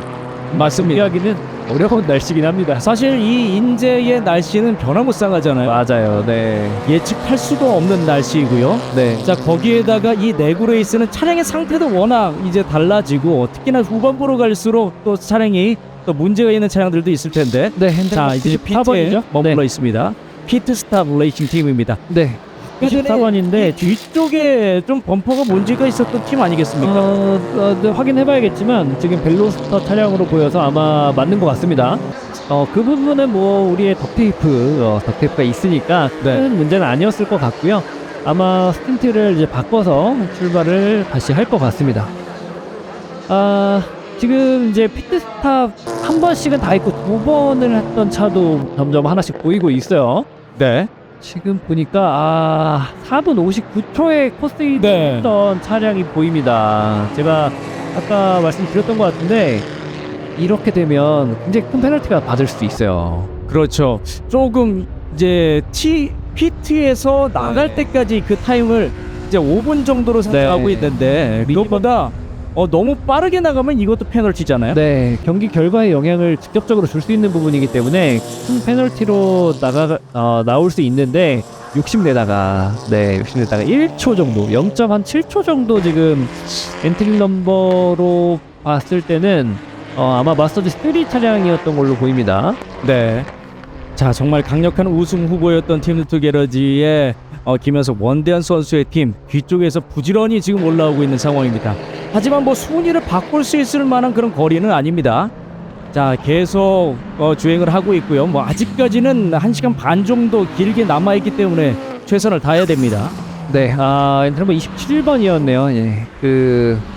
맞습니다. 이야기는 어려운 날씨긴 합니다. 사실 이 인제의 날씨는 변화무쌍하잖아요. 맞아요. 네. 예측할 수도 없는 날씨이고요. 네. 자 거기에다가 이 내구 레이스는 차량의 상태도 워낙 이제 달라지고, 특히나 후반부로 갈수록 또 차량이 또 문제가 있는 차량들도 있을 텐데, 네, 자 이제 피트에 14번이죠? 머물러 네. 있습니다. 피트스탑 레이싱 팀입니다. 네. 14번인데 뒤쪽에 좀 범퍼가 문제가 있었던 팀 아니겠습니까? 네, 확인해봐야겠지만 지금 벨로스터 차량으로 보여서 아마 맞는 것 같습니다. 그 부분은 뭐 우리의 덕테이프가 있으니까 네. 큰 문제는 아니었을 것 같고요. 아마 스틴트를 이제 바꿔서 출발을 다시 할 것 같습니다. 지금 이제 피트스탑 한 번씩은 다 있고 두 번을 했던 차도 점점 하나씩 보이고 있어요. 네. 지금 보니까 4분 59초에 코스에 네. 있던 차량이 보입니다. 제가 아까 말씀드렸던 것 같은데, 이렇게 되면 굉장히 큰 페널티가 받을 수 있어요. 그렇죠. 조금 이제 피트에서 나갈 때까지 그 타임을 이제 5분 정도로 생각하고 네. 있는데, 그것보다 너무 빠르게 나가면 이것도 페널티잖아요. 네, 경기 결과에 영향을 직접적으로 줄 수 있는 부분이기 때문에 큰 페널티로 나올 수 있는데, 60내다가 1초 정도, 0.7초 정도 지금 엔트리 넘버로 봤을 때는 아마 마스터즈 3 차량이었던 걸로 보입니다. 네. 자 정말 강력한 우승 후보였던 팀루트 게러지의 김현석 원대한 선수의 팀 뒤쪽에서 부지런히 지금 올라오고 있는 상황입니다. 하지만 뭐 순위를 바꿀 수 있을 만한 그런 거리는 아닙니다. 자 계속 주행을 하고 있고요. 뭐 아직까지는 1시간 반 정도 길게 남아있기 때문에 최선을 다해야 됩니다. 네, 엔트리 넘버 27번이었네요. 예,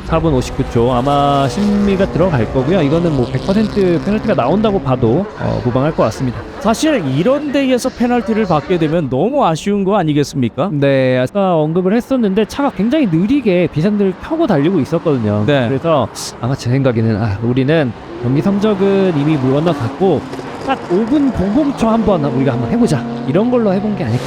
4분 59초 아마 심리가 들어갈 거고요. 이거는 뭐 100% 페널티가 나온다고 봐도 무방할 것 같습니다. 사실 이런 데에서 페널티를 받게 되면 너무 아쉬운 거 아니겠습니까? 네, 아까 언급을 했었는데 차가 굉장히 느리게 비상등을 켜고 달리고 있었거든요. 네. 그래서 아마 제 생각에는 우리는 경기 성적은 이미 물 건너갔고 딱 5분 00초 한번 우리가 한번 해보자, 이런 걸로 해본 게 아닐까.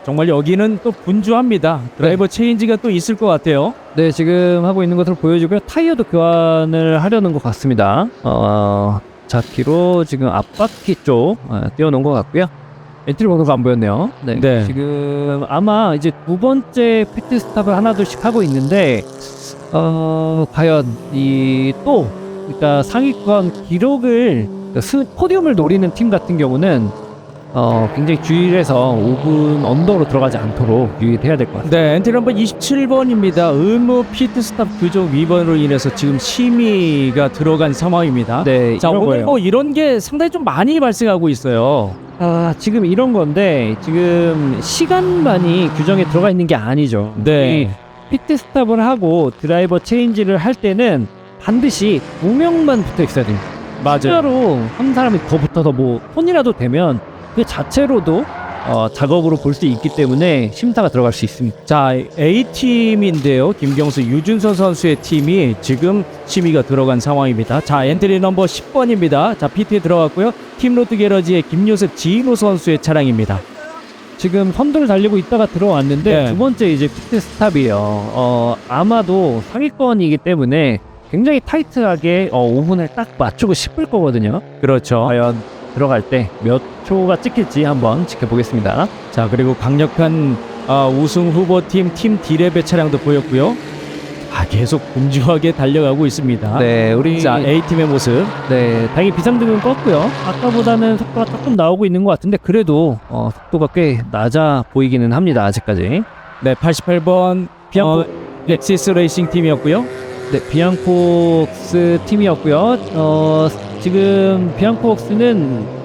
정말 여기는 또 분주합니다. 드라이버 체인지가 또 있을 것 같아요. 네, 지금 하고 있는 것으로 보여지고요. 타이어도 교환을 하려는 것 같습니다. 자키로 지금 앞바퀴 쪽 띄워놓은 것 같고요. 엔트리 번호가 안 보였네요. 네. 네. 지금 아마 이제 두 번째 피트 스탑을 하나둘씩 하고 있는데 과연 그러니까 상위권 기록을 포디움을 노리는 팀 같은 경우는 굉장히 주의해서 5분 언더로 들어가지 않도록 유의해야 될 것 같습니다. 네, 엔트리 넘버 27번입니다. 의무 피트스탑 규정 위반으로 인해서 지금 심의가 들어간 상황입니다. 네, 자, 이런 오늘 거예요. 뭐 이런 게 상당히 좀 많이 발생하고 있어요. 지금 이런 건데 지금 시간만이 규정에 들어가 있는 게 아니죠. 네. 이 피트 스탑을 하고 드라이버 체인지를 할 때는 반드시 2명만 붙어 있어야 됩니다. 맞아요. 실제로 한 사람이 더 붙어서 뭐 손이라도 되면 그 자체로도 작업으로 볼 수 있기 때문에 심사가 들어갈 수 있습니다. 자, A팀인데요. 김경수, 유준서 선수의 팀이 지금 심의가 들어간 상황입니다. 자, 엔트리 넘버 10번입니다. 자, PT에 들어갔고요. 팀 로드 게러지의 김요셉 지인호 선수의 차량입니다. 지금 선두를 달리고 있다가 들어왔는데 네. 두 번째 이제 피트 스탑이에요. 아마도 상위권이기 때문에 굉장히 타이트하게 5분을 딱 맞추고 싶을 거거든요. 그렇죠. 과연 들어갈 때 몇 초가 찍힐지 한번 지켜보겠습니다. 자, 그리고 강력한 우승 후보팀 팀 D랩의 차량도 보였고요. 계속 분주하게 달려가고 있습니다. 네, 우리 자, A팀의 모습. 네, 다행히 비상등은 껐고요. 아까보다는 속도가 조금 나오고 있는 것 같은데 그래도 속도가 꽤 낮아 보이기는 합니다. 아직까지. 네, 88번 비앙코 렉시스 레이싱 팀이었고요. 네, 비앙코웍스 팀이었고요. 지금 비앙코웍스는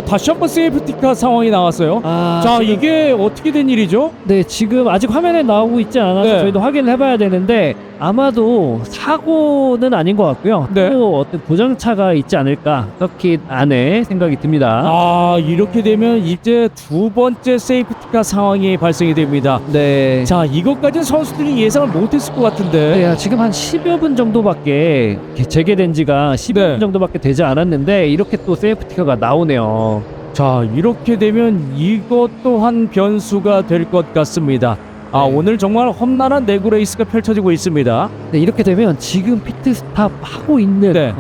다시 한번 세이프티카 상황이 나왔어요. 자, 지금, 이게 어떻게 된 일이죠? 네, 지금 아직 화면에 나오고 있지 않아서 네. 저희도 확인을 해봐야 되는데 아마도 사고는 아닌 것 같고요. 네. 또 어떤 보장차가 있지 않을까 서킷 안에 생각이 듭니다. 이렇게 되면 이제 두 번째 세이프티카 상황이 발생이 됩니다. 네. 자, 이것까지는 선수들이 예상을 못했을 것 같은데. 네, 지금 한 10여 분 정도밖에 재개된 지가 10여 분 네. 정도밖에 되지 않았는데 이렇게 또 세이프티카가 나오네요. 자, 이렇게 되면 이것 또한 변수가 될 것 같습니다. 네. 오늘 정말 험난한 내구 레이스가 펼쳐지고 있습니다. 네, 이렇게 되면 지금 피트 스탑 하고 있는 네.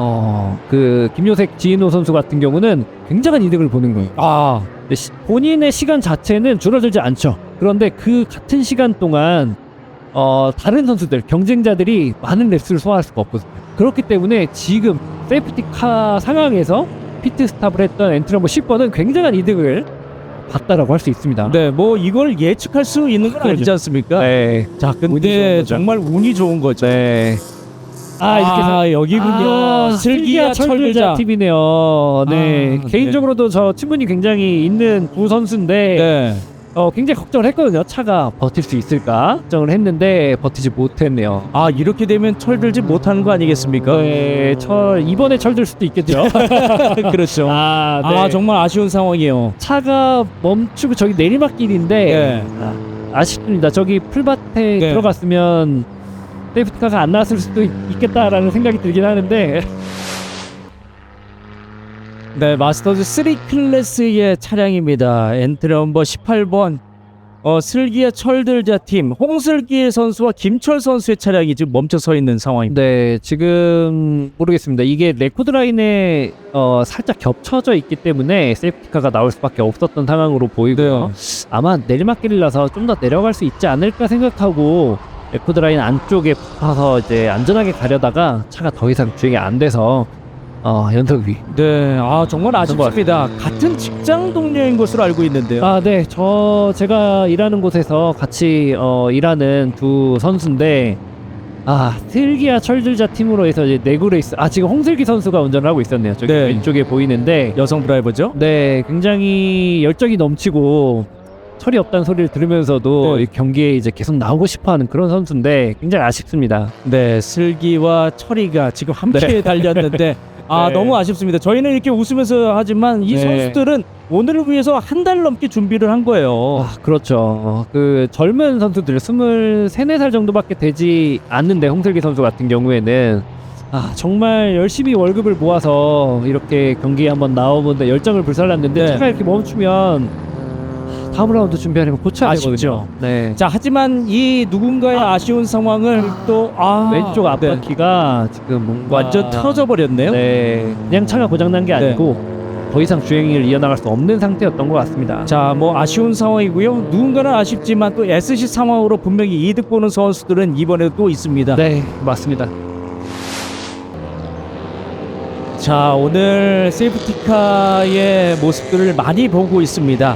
그 김요색 지인호 선수 같은 경우는 굉장한 이득을 보는 거예요. 네, 본인의 시간 자체는 줄어들지 않죠. 그런데 그 같은 시간 동안 다른 선수들, 경쟁자들이 많은 랩수를 소화할 수가 없거든요. 그렇기 때문에 지금 세이프티카 상황에서 피트 스탑을 했던 엔트리 넘버 10번은 굉장한 이득을 봤다라고 할 수 있습니다. 네, 뭐 이걸 예측할 수 있는 건 아니지 그렇죠. 않습니까? 네. 자, 운이 좋은 근데 거죠. 정말 운이 좋은 거죠. 네. 이렇게 해서 여기군요. 슬기야 철들자. 철들자 팀이네요. 네. 네. 개인적으로도 저 친분이 굉장히 있는 두 선수인데 네. 굉장히 걱정을 했거든요. 차가 버틸 수 있을까 걱정을 했는데 버티지 못했네요. 이렇게 되면 철들지 못하는 거 아니겠습니까? 네, 이번에 철들 수도 있겠죠. 그렇죠. 네. 정말 아쉬운 상황이에요. 차가 멈추고 저기 내리막길인데 네. 아쉽습니다. 저기 풀밭에 네. 들어갔으면 세이프티카가 안 나왔을 수도 있겠다라는 생각이 들긴 하는데 네, 마스터즈 3 클래스의 차량입니다. 엔트리 넘버 18번 슬기야 철들자 팀 홍슬기 선수와 김철 선수의 차량이 지금 멈춰 서 있는 상황입니다. 네, 지금 모르겠습니다. 이게 레코드 라인에 살짝 겹쳐져 있기 때문에 세이프티카가 나올 수밖에 없었던 상황으로 보이고요. 아마 내리막길이라서 좀 더 내려갈 수 있지 않을까 생각하고 레코드 라인 안쪽에 붙어서 이제 안전하게 가려다가 차가 더 이상 주행이 안 돼서 연석 위. 네, 정말 아쉽습니다. 같은 직장 동료인 것으로 알고 있는데요. 네, 제가 일하는 곳에서 같이 일하는 두 선수인데 슬기야 철들자 팀으로 해서 이제 내구 레이스. 지금 홍슬기 선수가 운전을 하고 있었네요. 저기 네. 왼쪽에 보이는데 여성 드라이버죠? 네, 굉장히 열정이 넘치고 철이 없다는 소리를 들으면서도 네. 이 경기에 이제 계속 나오고 싶어하는 그런 선수인데 굉장히 아쉽습니다. 네, 슬기와 철이가 지금 함께 달렸는데 네. 너무 아쉽습니다. 저희는 이렇게 웃으면서 하지만 이 네. 선수들은 오늘을 위해서 한 달 넘게 준비를 한 거예요. 그렇죠. 그 젊은 선수들 23, 4살 정도밖에 되지 않는데 홍슬기 선수 같은 경우에는 정말 열심히 월급을 모아서 이렇게 경기에 한번 나오는데 열정을 불살랐는데 네. 차가 이렇게 멈추면 다음 라운드 준비하려면 고쳐야 아쉽죠. 되거든요. 네. 자, 하지만 이 누군가의 아쉬운 상황을 또 왼쪽 네. 앞바퀴가 지금 뭔가 완전 터져 버렸네요. 네, 그냥 차가 고장난 게 네. 아니고 더 이상 주행을 이어나갈 수 없는 상태였던 것 같습니다. 자, 뭐 아쉬운 상황이고요. 누군가는 아쉽지만 또 SC 상황으로 분명히 이득 보는 선수들은 이번에도 또 있습니다. 네, 맞습니다. 자, 오늘 세이프티카의 모습들을 많이 보고 있습니다.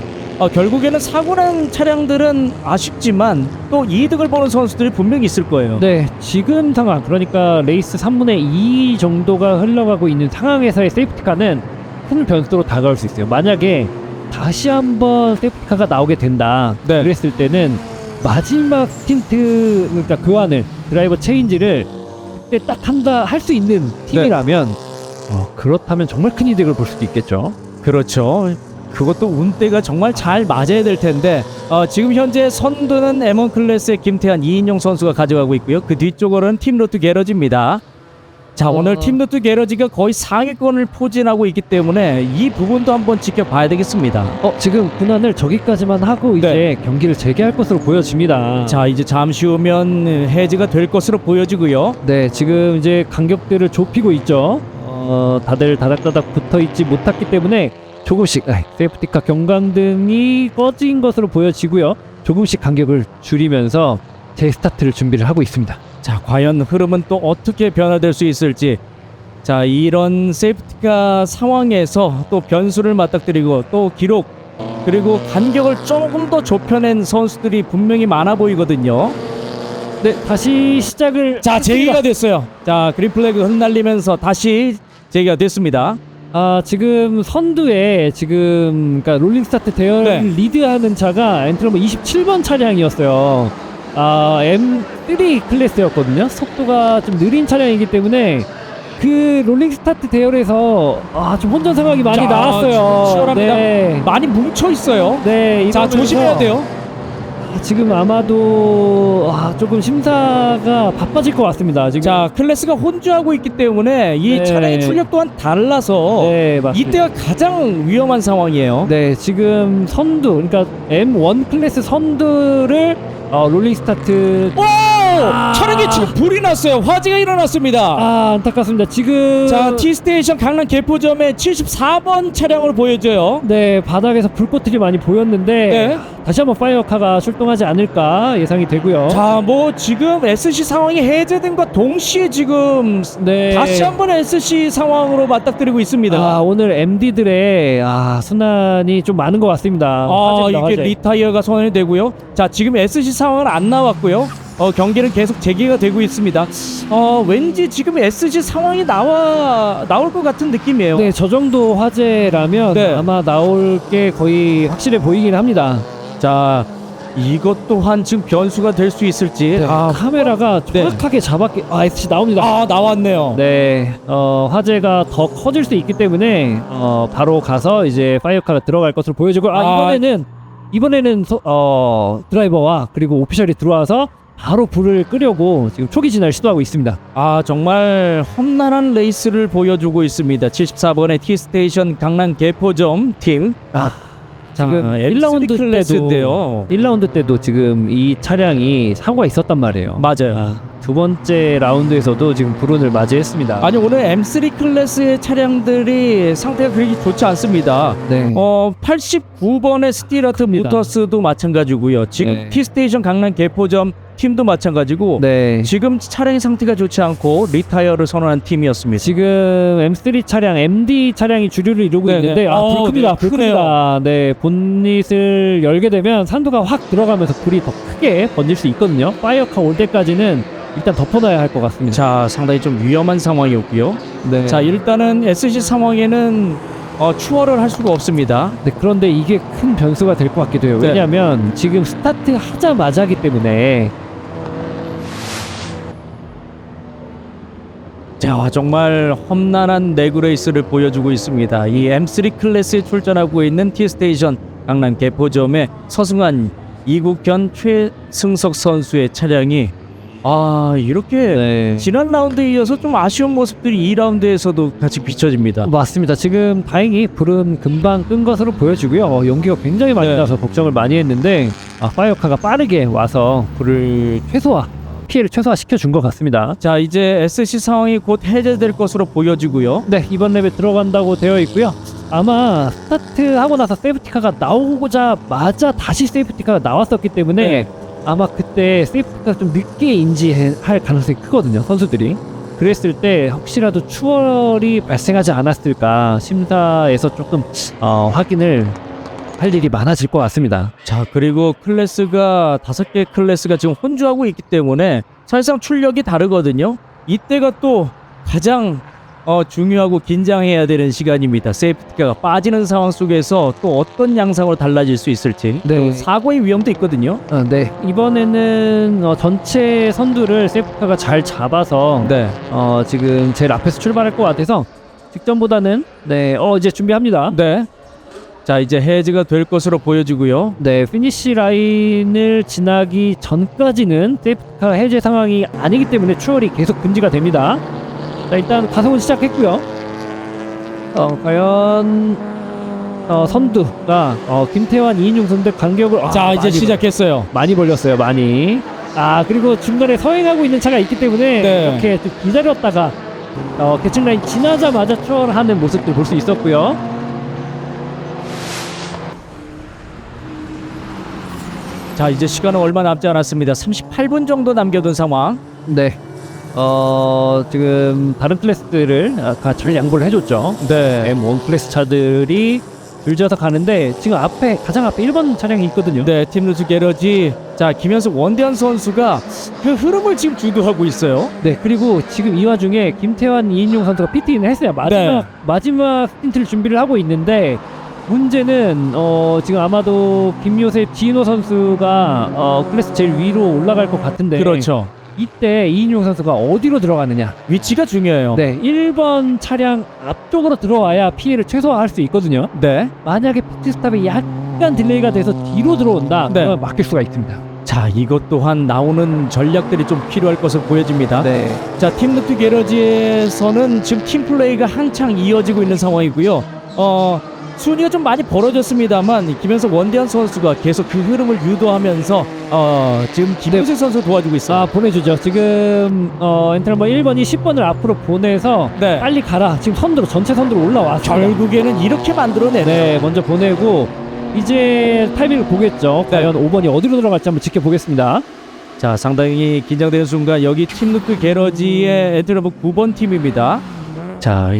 결국에는 사고난 차량들은 아쉽지만 또 이득을 보는 선수들이 분명히 있을 거예요. 네, 지금 상황, 그러니까 레이스 3분의 2 정도가 흘러가고 있는 상황에서의 세이프티카는 큰 변수로 다가올 수 있어요. 만약에 다시 한번 세이프티카가 나오게 된다, 네. 그랬을 때는 마지막 스틴트, 그러니까 교환을, 드라이버 체인지를 그때 딱 할 수 있는 팀이라면 그렇다면 정말 큰 이득을 볼 수도 있겠죠. 그렇죠. 그것도 운대가 정말 잘 맞아야 될 텐데 지금 현재 선두는 M1 클래스의 김태환, 이인용 선수가 가져가고 있고요. 그 뒤쪽으로는 팀로트 게러지입니다. 자, 오늘 팀로트 게러지가 거의 상위권을 포진하고 있기 때문에 이 부분도 한번 지켜봐야 되겠습니다. 지금 군환을 저기까지만 하고 이제 경기를 재개할 것으로 보여집니다. 자, 이제 잠시 후면 해제가 될 것으로 보여지고요. 네, 지금 이제 간격들을 좁히고 있죠. 다들 다닥다닥 붙어있지 못했기 때문에 조금씩 세이프티카 경광등이 꺼진 것으로 보여지고요. 조금씩 간격을 줄이면서 재스타트를 준비를 하고 있습니다. 자, 과연 흐름은 또 어떻게 변화될 수 있을지. 자, 이런 세이프티카 상황에서 또 변수를 맞닥뜨리고 또 기록 그리고 간격을 조금 더 좁혀낸 선수들이 분명히 많아 보이거든요. 네, 다시 시작을. 자, 재개가 됐어요. 자, 그린 플래그 흩날리면서 다시 재개가 됐습니다. 지금 선두에 지금 그러니까 롤링 스타트 대열 리드하는 차가 엔트럼버 27번 차량이었어요. M3 클래스였거든요. 속도가 좀 느린 차량이기 때문에 그 롤링 스타트 대열에서 좀 혼전 상황이 많이 나왔어요. 치열합니다. 네. 많이 뭉쳐 있어요. 네, 자, 이러면서 조심해야 돼요. 지금 아마도 조금 심사가 바빠질 것 같습니다. 지금. 자, 클래스가 혼주하고 있기 때문에 이 차량의 출력 또한 달라서 네, 맞습니다. 이때가 가장 위험한 상황이에요. 네, 지금 선두, 그러니까 M1 클래스 선두를 롤링 스타트. 차량에 지금 불이 났어요. 화재가 일어났습니다. 안타깝습니다. 지금. 자, T스테이션 강남 개포점에 74번 차량으로 보여져요. 네, 바닥에서 불꽃들이 많이 보였는데 다시 한번 파이어카가 출동하지 않을까 예상이 되고요. 자, 뭐 지금 SC 상황이 해제된과 동시에 지금 다시 한번 SC 상황으로 맞닥뜨리고 있습니다. 오늘 MD들의 순환이 좀 많은 것 같습니다. 이게 리타이어가 선언이 되고요. 자, 지금 SC 상황은 안 나왔고요. 경기는 계속 재개가 되고 있습니다. 왠지 지금 SC 상황이 나올 것 같은 느낌이에요. 네, 저 정도 화재라면 아마 나올 게 거의 확실해 보이긴 합니다. 자, 이것 또한 지금 변수가 될 수 있을지. 카메라가 정확하게 잡았기. SC 나옵니다. 나왔네요. 네, 화재가 더 커질 수 있기 때문에 바로 가서 이제 파이어카가 들어갈 것으로 보여지고 이번에는 드라이버와 그리고 오피셜이 들어와서 바로 불을 끄려고 지금 초기 진화를 시도하고 있습니다. 정말 험난한 레이스를 보여주고 있습니다. 74번의 T스테이션 강남 개포점 팀. 지금 M3 클래스인데요. 1라운드 때도 지금 이 차량이 사고가 있었단 말이에요. 맞아요. 두 번째 라운드에서도 지금 불운을 맞이했습니다. 아니, 오늘 M3 클래스의 차량들이 상태가 그렇게 좋지 않습니다. 네. 89번의 스틸아트 모터스도 마찬가지고요. 지금 T스테이션 강남 개포점 팀도 마찬가지고 지금 차량의 상태가 좋지 않고 리타이어를 선언한 팀이었습니다. 지금 M3 차량, MD 차량이 주류를 이루고 있는데 불 큽니다. 네, 본닛을 열게 되면 산도가 확 들어가면서 불이 더 크게 번질 수 있거든요. 파이어카 올 때까지는 일단 덮어놔야 할 것 같습니다. 자, 상당히 좀 위험한 상황이었고요. 자, 일단은 SC 상황에는 추월을 할 수가 없습니다. 네, 그런데 이게 큰 변수가 될 것 같기도 해요. 왜냐하면 지금 스타트 하자마자기 때문에. 자, 정말 험난한 내구레이스를 보여주고 있습니다. 이 M3 클래스에 출전하고 있는 T스테이션 강남 개포점의 서승환, 이국현, 최승석 선수의 차량이 이렇게 지난 라운드에 이어서 좀 아쉬운 모습들이 2라운드에서도 같이 비춰집니다. 맞습니다. 지금 다행히 불은 금방 끈 것으로 보여지고요. 연기가 굉장히 많이 나서 걱정을 많이 했는데 파이어카가 빠르게 와서 피해를 최소화시켜 준 것 같습니다. 자, 이제 SC 상황이 곧 해제될 것으로 보여지고요. 네, 이번 랩에 들어간다고 되어 있고요. 아마 스타트하고 나서 세이프티카가 나오자마자 다시 세이프티카가 나왔었기 때문에 네. 아마 그때 세이프티카가 좀 늦게 인지할 가능성이 크거든요, 선수들이. 그랬을 때 혹시라도 추월이 발생하지 않았을까 심사에서 조금 확인을 할 일이 많아질 것 같습니다. 자, 그리고 클래스가 5개 클래스가 지금 혼주하고 있기 때문에 사실상 출력이 다르거든요. 이때가 또 가장 중요하고 긴장해야 되는 시간입니다. 세이프티카가 빠지는 상황 속에서 또 어떤 양상으로 달라질 수 있을지. 네. 또 사고의 위험도 있거든요. 네, 이번에는 전체 선두를 세이프티카가 잘 잡아서 네. 지금 제일 앞에서 출발할 것 같아서 직전보다는 이제 준비합니다. 네. 자, 이제 해즈가 될 것으로 보여지고요. 네, 피니시 라인을 지나기 전까지는 세이프티카 해제 상황이 아니기 때문에 추월이 계속 금지가 됩니다. 자, 일단 가속은 시작했고요. 과연 선두가 김태환, 이인용 선수들 간격을 자, 이제 시작했어요. 많이 벌렸어요, 많이. 그리고 중간에 서행하고 있는 차가 있기 때문에 네. 이렇게 좀 기다렸다가 계층 라인 지나자마자 추월하는 모습들 볼 수 있었고요. 자, 이제 시간은 얼마 남지 않았습니다. 38분 정도 남겨둔 상황. 네. 지금 다른 클래스들을 잘 양보를 해줬죠. 네. M1 클래스 차들이 줄지어서 가는데 지금 가장 앞에 1번 차량이 있거든요. 네, 팀루트 게러지. 자, 김현석 원대한 선수가 그 흐름을 지금 주도하고 있어요. 네, 그리고 지금 이 와중에 김태환, 이인용 선수가 PT는 했어요. 마지막 스틴트를 준비를 하고 있는데 문제는 지금 아마도 김요셉, 지인호 선수가 클래스 제일 위로 올라갈 것 같은데 그렇죠. 이때 이인용 선수가 어디로 들어가느냐. 위치가 중요해요. 네, 1번 차량 앞쪽으로 들어와야 피해를 최소화할 수 있거든요. 네. 만약에 피트스탑이 약간 딜레이가 돼서 뒤로 들어온다, 네. 그러면 막힐 수가 있습니다. 자, 이것 또한 나오는 전략들이 좀 필요할 것으로 보여집니다. 네. 자, 팀루트 게러지에서는 지금 팀플레이가 한창 이어지고 있는 상황이고요. 순위가 좀 많이 벌어졌습니다만 김현석 원대한 선수가 계속 그 흐름을 유도하면서 지금 김효식 선수 도와주고 있어요. 보내주죠. 지금 엔트넘버 1번이 10번을 앞으로 보내서 네. 빨리 가라. 지금 전체 선두로 올라왔어요. 결국에는 이렇게 만들어내네. 네, 먼저 보내고 이제 타이밍을 보겠죠. 네. 과연 5번이 어디로 들어갈지 한번 지켜보겠습니다. 자, 상당히 긴장되는 순간 여기 팀루트 게러지의 엔트넘버 9번 팀입니다. 자,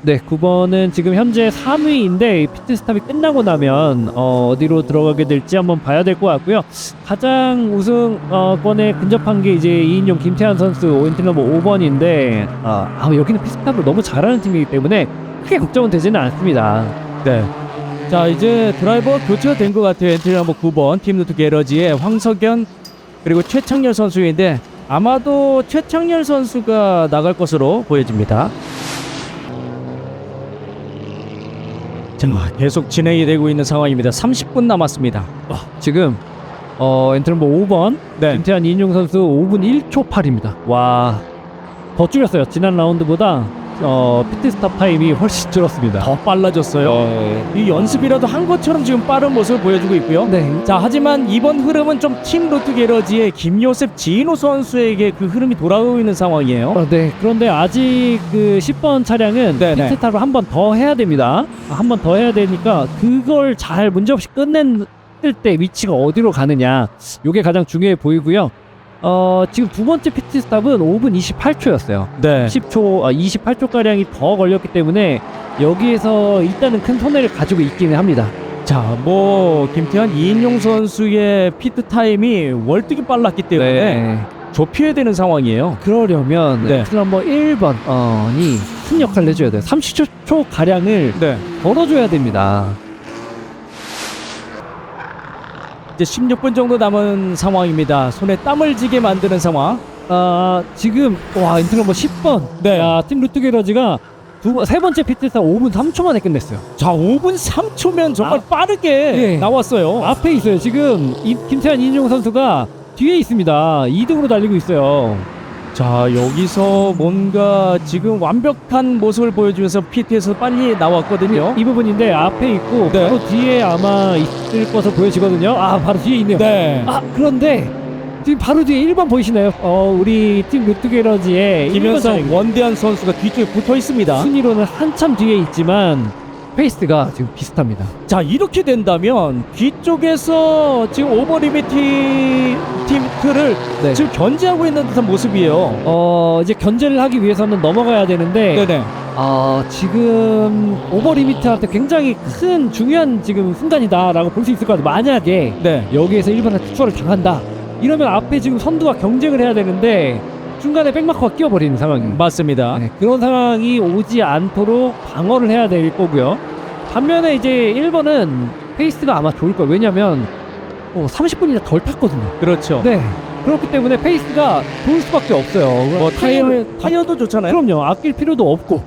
네, 9번은 지금 현재 3위인데 피트스탑이 끝나고 나면 어디로 들어가게 될지 한번 봐야 될 것 같고요. 가장 우승권에 근접한 게 이제 이인용, 김태환 선수 엔트넘버 5번인데 여기는 피트스탑을 너무 잘하는 팀이기 때문에 크게 걱정은 되지는 않습니다. 네. 자, 이제 드라이버 교체가 된 것 같아요. 엔트넘버 9번 팀루트 게러지의 황석현 그리고 최창렬 선수인데 아마도 최창렬 선수가 나갈 것으로 보여집니다. 자, 계속 진행이 되고 있는 상황입니다. 30분 남았습니다. 지금 엔트넘버 5번 네. 김태환, 이인용 선수 5분 1초 8입니다. 와, 더 줄였어요. 지난 라운드보다 피트스탑 타임이 훨씬 줄었습니다. 더 빨라졌어요. 이 연습이라도 한 것처럼 지금 빠른 모습을 보여주고 있고요. 네. 자, 하지만 이번 흐름은 좀 팀 로트 게러지의 김요셉, 지인호 선수에게 그 흐름이 돌아오고 있는 상황이에요. 네. 그런데 아직 그 10번 차량은 네네. 피트스탑을 한 번 더 해야 됩니다. 한 번 더 해야 되니까 그걸 잘 문제없이 끝냈을 때 위치가 어디로 가느냐, 요게 가장 중요해 보이고요. 지금 두 번째 피트스탑은 5분 28초였어요. 네. 28초 가량이 더 걸렸기 때문에 여기에서 일단은 큰 손해를 가지고 있기는 합니다. 자, 김태환, 이인용 선수의 피트 타임이 월등히 빨랐기 때문에 좁혀야 되는 상황이에요. 그러려면 네. 넘버 1번이 큰 역할을 해줘야 돼요. 30초 가량을 네. 벌어줘야 됩니다. 이제 16분 정도 남은 상황입니다. 손에 땀을 쥐게 만드는 상황. 지금 엔트넘버 10번 네. 팀 루트 게러지가 세 번째 피트스탑 5분 3초 만에 끝냈어요. 자, 5분 3초면 정말 빠르게 나왔어요. 앞에 있어요. 지금 김태환, 이인용 선수가 뒤에 있습니다. 2등으로 달리고 있어요. 자, 여기서 뭔가 지금 완벽한 모습을 보여주면서 PT에서 빨리 나왔거든요. 이 부분인데 앞에 있고 네. 바로 뒤에 아마 있을 것으로 보여지거든요. 바로 뒤에 있네요. 네. 그런데 지금 바로 뒤에 1번 보이시나요? 우리 팀 루트 게러지의 김현석 원대한 선수가 뒤쪽에 붙어 있습니다. 순위로는 한참 뒤에 있지만 페이스가 지금 비슷합니다. 자, 이렇게 된다면 뒤쪽에서 지금 오버리미트 팀을 네. 지금 견제하고 있는 듯한 모습이에요. 이제 견제를 하기 위해서는 넘어가야 되는데 네네. 지금 오버리미트한테 굉장히 큰 중요한 지금 순간이다라고 볼 수 있을 것 같아요. 만약에 네. 여기에서 1번한테 추월을 당한다 이러면 앞에 지금 선두와 경쟁을 해야 되는데 중간에 백마커가 끼어버리는 상황이에요. 맞습니다. 네, 그런 상황이 오지 않도록 방어를 해야 될 거고요. 반면에 이제 1번은 페이스가 아마 좋을 거예요. 왜냐면 30분이나 덜 탔거든요. 그렇죠. 네. 그렇기 때문에 페이스가 좋을 수밖에 없어요. 뭐 타이어도 좋잖아요. 그럼요. 아낄 필요도 없고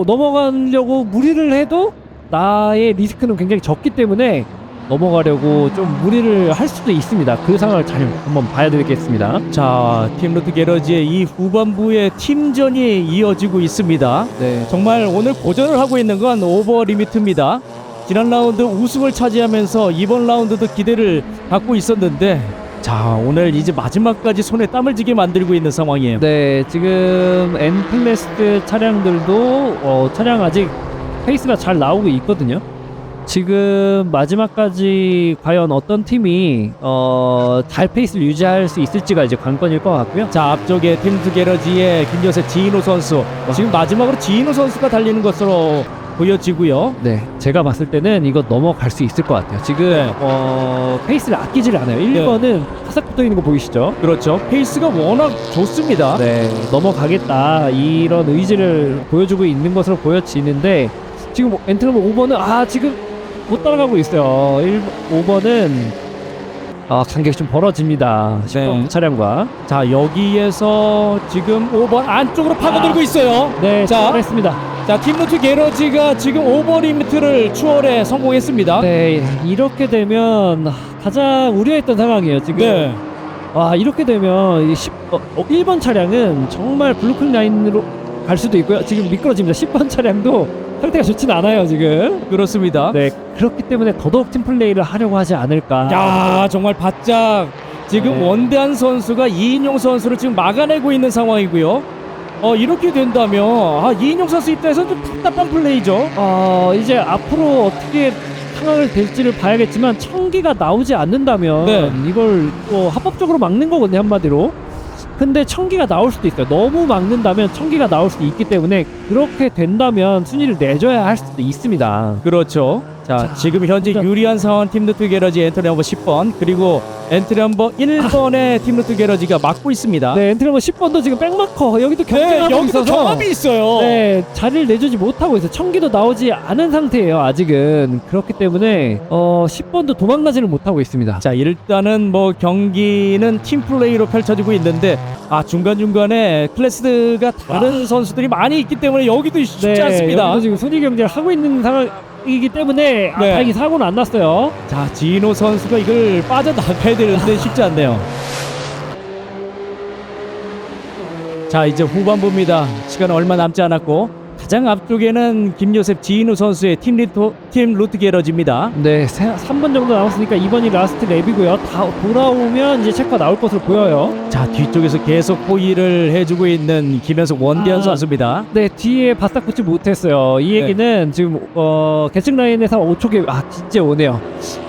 넘어가려고 무리를 해도 나의 리스크는 굉장히 적기 때문에 넘어가려고 좀 무리를 할 수도 있습니다. 그 상황을 잘 한번 봐야 되겠습니다. 자, 팀 로트 게러지의 이 후반부의 팀전이 이어지고 있습니다. 네. 정말 오늘 고전을 하고 있는 건 오버 리미트입니다. 지난 라운드 우승을 차지하면서 이번 라운드도 기대를 갖고 있었는데, 자, 오늘 이제 마지막까지 손에 땀을 쥐게 만들고 있는 상황이에요. 네, 지금 N클래스 차량들도 차량 아직 페이스가 잘 나오고 있거든요. 지금 마지막까지 과연 어떤 팀이 잘 페이스를 유지할 수 있을지가 이제 관건일 것 같고요. 자, 앞쪽에 팀 투 게러지의 김여세 지인호 선수, 지금 마지막으로 지인호 선수가 달리는 것으로 보여지고요. 네, 제가 봤을 때는 이거 넘어갈 수 있을 것 같아요. 지금 네. 페이스를 아끼질 않아요. 1번은 바싹 붙어 있는 거 보이시죠? 그렇죠. 페이스가 워낙 좋습니다. 네, 넘어가겠다 이런 의지를 보여주고 있는 것으로 보여지는데 지금 엔트럼 5번은 지금 못 따라가고 있어요. 5번은 간격이 좀 벌어집니다. 10번 차량과. 자, 여기에서 지금 5번 안쪽으로 파고들고 있어요. 네, 자. 잘했습니다. 자, 팀루트 게러지가 지금 오버 리미트를 추월에 성공했습니다. 네, 이렇게 되면 가장 우려했던 상황이에요. 지금. 네. 이렇게 되면 1번 차량은 정말 블루클 라인으로 갈 수도 있고요. 지금 미끄러집니다. 10번 차량도 상태가 좋진 않아요, 지금. 그렇습니다. 네, 그렇기 때문에 더더욱 팀플레이를 하려고 하지 않을까. 야, 정말 바짝 지금 네. 원대한 선수가 이인용 선수를 지금 막아내고 있는 상황이고요. 이렇게 된다면 이인용 선수 입장에서는 좀 답답한 플레이죠. 이제 앞으로 어떻게 상황을 될지를 봐야겠지만 청기가 나오지 않는다면 네. 이걸 합법적으로 막는 거거든요, 한마디로. 근데 청기가 나올 수도 있어요. 너무 막는다면 청기가 나올 수도 있기 때문에 그렇게 된다면 순위를 내줘야 할 수도 있습니다. 그렇죠. 자, 지금 현재 진짜. 유리한 상황 팀루트 게러지 엔트리 넘버 10번 그리고 엔트리 넘버 1번의 팀루트 게러지가 막고 있습니다. 네, 엔트리버 10번도 지금 백마커 여기도 경쟁하고 여기도 있어서 경합이 있어요. 네, 자리를 내주지 못하고 있어요. 청기도 나오지 않은 상태예요, 아직은. 그렇기 때문에 10번도 도망가지를 못하고 있습니다. 자, 일단은 뭐 경기는 팀 플레이로 펼쳐지고 있는데 중간중간에 클래스가 다른 선수들이 많이 있기 때문에 여기도 쉽지 않습니다. 여기도 지금 순위 경쟁을 하고 있는 상황이기 때문에 네. 다행히 사고는 안 났어요. 자, 지인호 선수가 이걸 빠져나가야 되는데 쉽지 않네요. 자, 이제 후반부입니다. 시간 얼마 남지 않았고 가장 앞쪽에는 김요셉 지인호 선수의 팀 루트 게러지입니다. 네, 3번 정도 남았으니까 2번이 라스트 랩이고요. 다 돌아오면 이제 체크가 나올 것으로 보여요. 자, 뒤쪽에서 계속 호의를 해주고 있는 김현석 원대한 선수입니다. 네, 뒤에 바싹 붙지 못했어요. 이 얘기는 지금 계측 라인에서 5초계 진짜 오네요.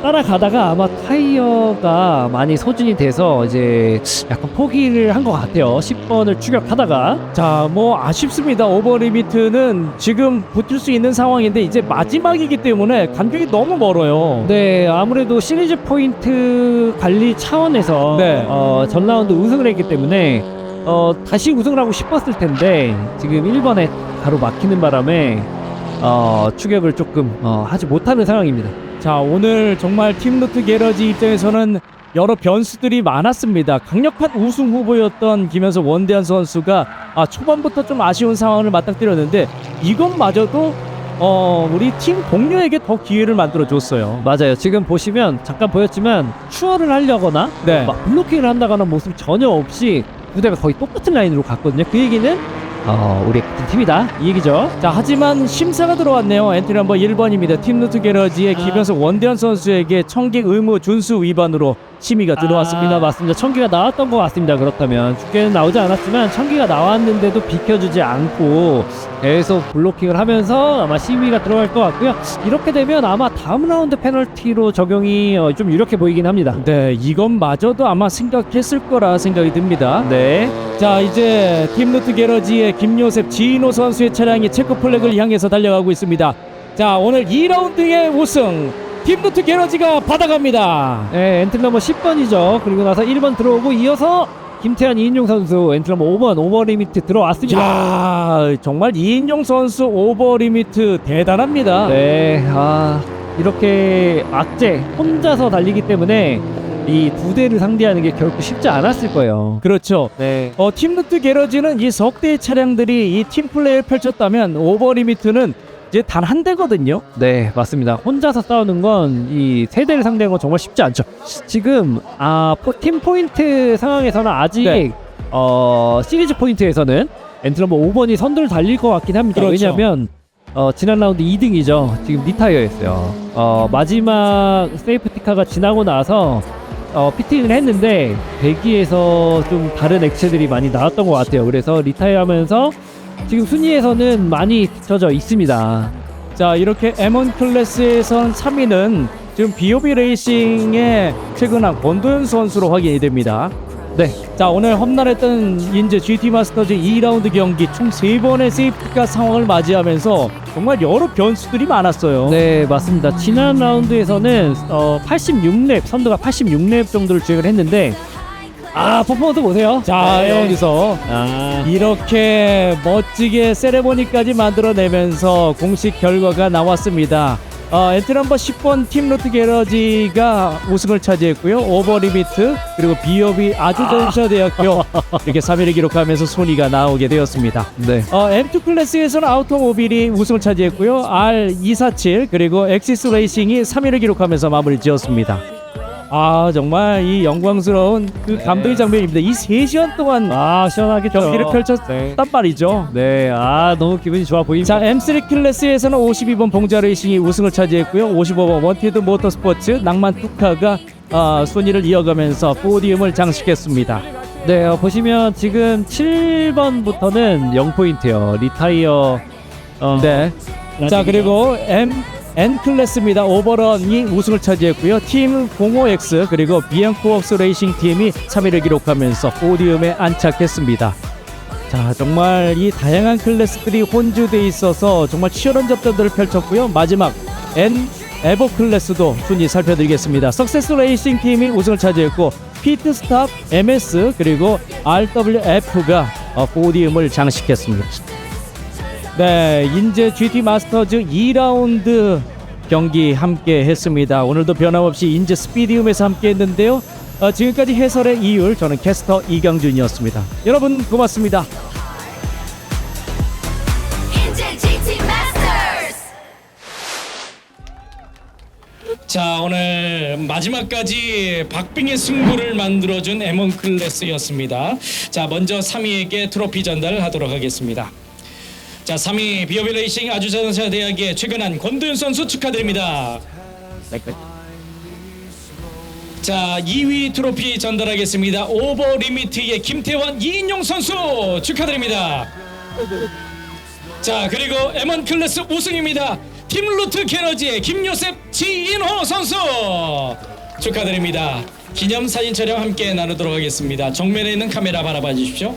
따라가다가 아마 타이어가 많이 소진이 돼서 이제 약간 포기를 한 것 같아요. 10번을 추격하다가. 자, 뭐 아쉽습니다. 오버리미트는 지금 붙을 수 있는 상황인데 이제 마지막이기 때문에 간격이 너무 멀어요. 네, 아무래도 시리즈 포인트 관리 차원에서 네. 전 라운드 우승을 했기 때문에 다시 우승을 하고 싶었을 텐데 지금 1번에 바로 막히는 바람에 추격을 조금 하지 못하는 상황입니다. 자, 오늘 정말 팀 루트 게러지 입장에서는 여러 변수들이 많았습니다. 강력한 우승 후보였던 김현석 원대한 선수가 초반부터 좀 아쉬운 상황을 맞닥뜨렸는데 이것마저도 우리 팀 동료에게 더 기회를 만들어줬어요. 맞아요. 지금 보시면 잠깐 보였지만 추월을 하려거나 네. 막 블로킹을 한다거나 모습 전혀 없이 부대가 거의 똑같은 라인으로 갔거든요. 그 얘기는 우리 같은 팀이다 이 얘기죠. 자, 하지만 심사가 들어왔네요. 엔트리 넘버 1번입니다. 팀 루트 게러지의 김현석 원대한 선수에게 청객 의무 준수 위반으로 심의가 들어왔습니다. 맞습니다. 청기가 나왔던 것 같습니다. 그렇다면 중계는 나오지 않았지만 청기가 나왔는데도 비켜주지 않고 계속 블로킹을 하면서 아마 심의가 들어갈 것 같고요. 이렇게 되면 아마 다음 라운드 페널티로 적용이 좀 유력해 보이긴 합니다. 네, 이것마저도 아마 생각했을 거라 생각이 듭니다. 네. 자, 이제 팀루트 게러지의 김요셉 지노 선수의 차량이 체크 플래그를 향해서 달려가고 있습니다. 자, 오늘 2라운드의 우승 팀루트 게러지가 받아갑니다. 네, 엔트리 넘버 10번이죠. 그리고 나서 1번 들어오고 이어서 김태환 이인용 선수 엔트리 넘버 5번 오버리미트 들어왔습니다. 야, 정말 이인용 선수 오버리미트 대단합니다. 네, 이렇게 악재 혼자서 달리기 때문에 이 두 대를 상대하는 게 결코 쉽지 않았을 거예요. 그렇죠. 네. 팀루트 게러지는 이 석 대의 차량들이 이 팀플레이를 펼쳤다면 오버리미트는 이제 단 한 대거든요. 네, 맞습니다. 혼자서 싸우는 건 이 세 대를 상대하는 건 정말 쉽지 않죠. 지금 팀 포인트 상황에서는 아직 네. 시리즈 포인트에서는 엔트리 넘버 5번이 선두를 달릴 것 같긴 합니다. 그렇죠. 왜냐하면 지난 라운드 2등이죠. 지금 리타이어였어요. 마지막 세이프티카가 지나고 나서 피팅을 했는데 배기에서 좀 다른 액체들이 많이 나왔던 것 같아요. 그래서 리타이어하면서 지금 순위에서는 많이 뒤쳐져 있습니다. 자, 이렇게 M1 클래스에선 3위는 지금 BOB 레이싱의 최근한 권도현 선수로 확인이 됩니다. 네. 자, 오늘 험난했던 인제 GT 마스터즈 2라운드 경기 총 3번의 세이프티카 상황을 맞이하면서 정말 여러 변수들이 많았어요. 네, 맞습니다. 지난 라운드에서는 86렙, 선두가 86렙 정도를 주행을 했는데 퍼포먼스 보세요. 자, 네. 여기서 이렇게 멋지게 세레모니까지 만들어내면서 공식 결과가 나왔습니다. 엔트리 넘버 10번 팀루트 게러지가 우승을 차지했고요. 오버리미트 그리고 비오비 아주전셔대학교 이렇게 3위를 기록하면서 순위가 나오게 되었습니다. 네. M2 클래스에서는 아우토모빌이 우승을 차지했고요. R247 그리고 엑시스 레이싱이 3위를 기록하면서 마무리 지었습니다. 정말 이 영광스러운 그 감동의 장면입니다. 이 3시간 동안 시원하겠죠. 경기를 펼쳤단 네. 말이죠. 네, 너무 기분이 좋아 보입니다. 자, M3 클래스에서는 52번 봉자 레이싱이 우승을 차지했고요. 55번 원티드 모터스포츠 낭만 투카가 순위를 이어가면서 포디움을 장식했습니다. 네, 보시면 지금 7번부터는 0포인트요. 리타이어. 네. 자, 그리고 N 클래스입니다. 오버런이 우승을 차지했고요. 팀 05X 그리고 비앙코웍스 레이싱 팀이 3위를 기록하면서 포디움에 안착했습니다. 자, 정말 이 다양한 클래스들이 혼주돼 있어서 정말 치열한 접전들을 펼쳤고요. 마지막 N 에버 클래스도 순위 살펴드리겠습니다. 석세스 레이싱 팀이 우승을 차지했고 피트스탑 MS 그리고 RWF가 포디움을 장식했습니다. 네, 인제 GT 마스터즈 2라운드 경기 함께 했습니다. 오늘도 변함없이 인제 스피디움에서 함께 했는데요. 지금까지 해설의 이율, 저는 캐스터 이강준이었습니다. 여러분 고맙습니다. 자, 오늘 마지막까지 박빙의 승부를 만들어준 M1 클래스였습니다. 자, 먼저 3위에게 트로피 전달을 하도록 하겠습니다. 자, 3위 비오비 레이싱 아주자동차 대학의 최근한 권도현 선수 축하드립니다. 자, 2위 트로피 전달하겠습니다. 오버 리미트의 김태환 이인용 선수 축하드립니다. 자, 그리고 M1 클래스 우승입니다. 팀루트 게러지의 김요셉 지인호 선수 축하드립니다. 기념사진 촬영 함께 나누도록 하겠습니다. 정면에 있는 카메라 바라봐 주십시오.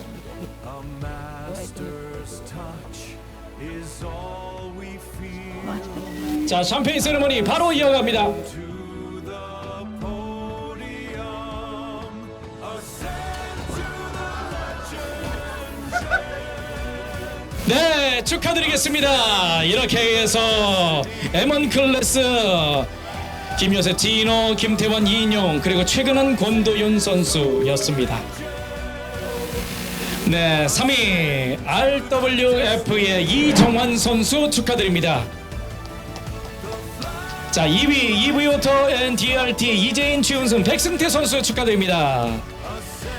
자, 샴페인 세레머니 바로 이어갑니다. 네, 축하드리겠습니다. 이렇게 해서 M1 클래스 김요셉 지인호, 김태환 이인용 그리고 최근한 권도윤 선수였습니다. 네, 3위 RWF의 이정환 선수 축하드립니다. 자, 2위 EV오토 DRT 이재인, 최은승, 백승태 선수 축하드립니다.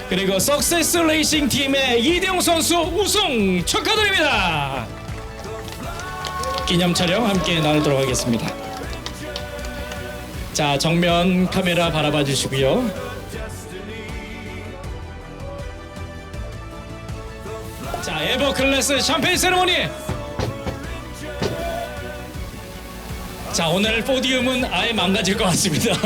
그리고 석세스 레이싱 팀의 이대용 선수 우승 축하드립니다. 기념 촬영 함께 나누도록 하겠습니다. 자, 정면 카메라 바라봐 주시고요. 자, 에버클래스 샴페인 세레모니. 자, 오늘 포디움은 아예 망가질 것 같습니다.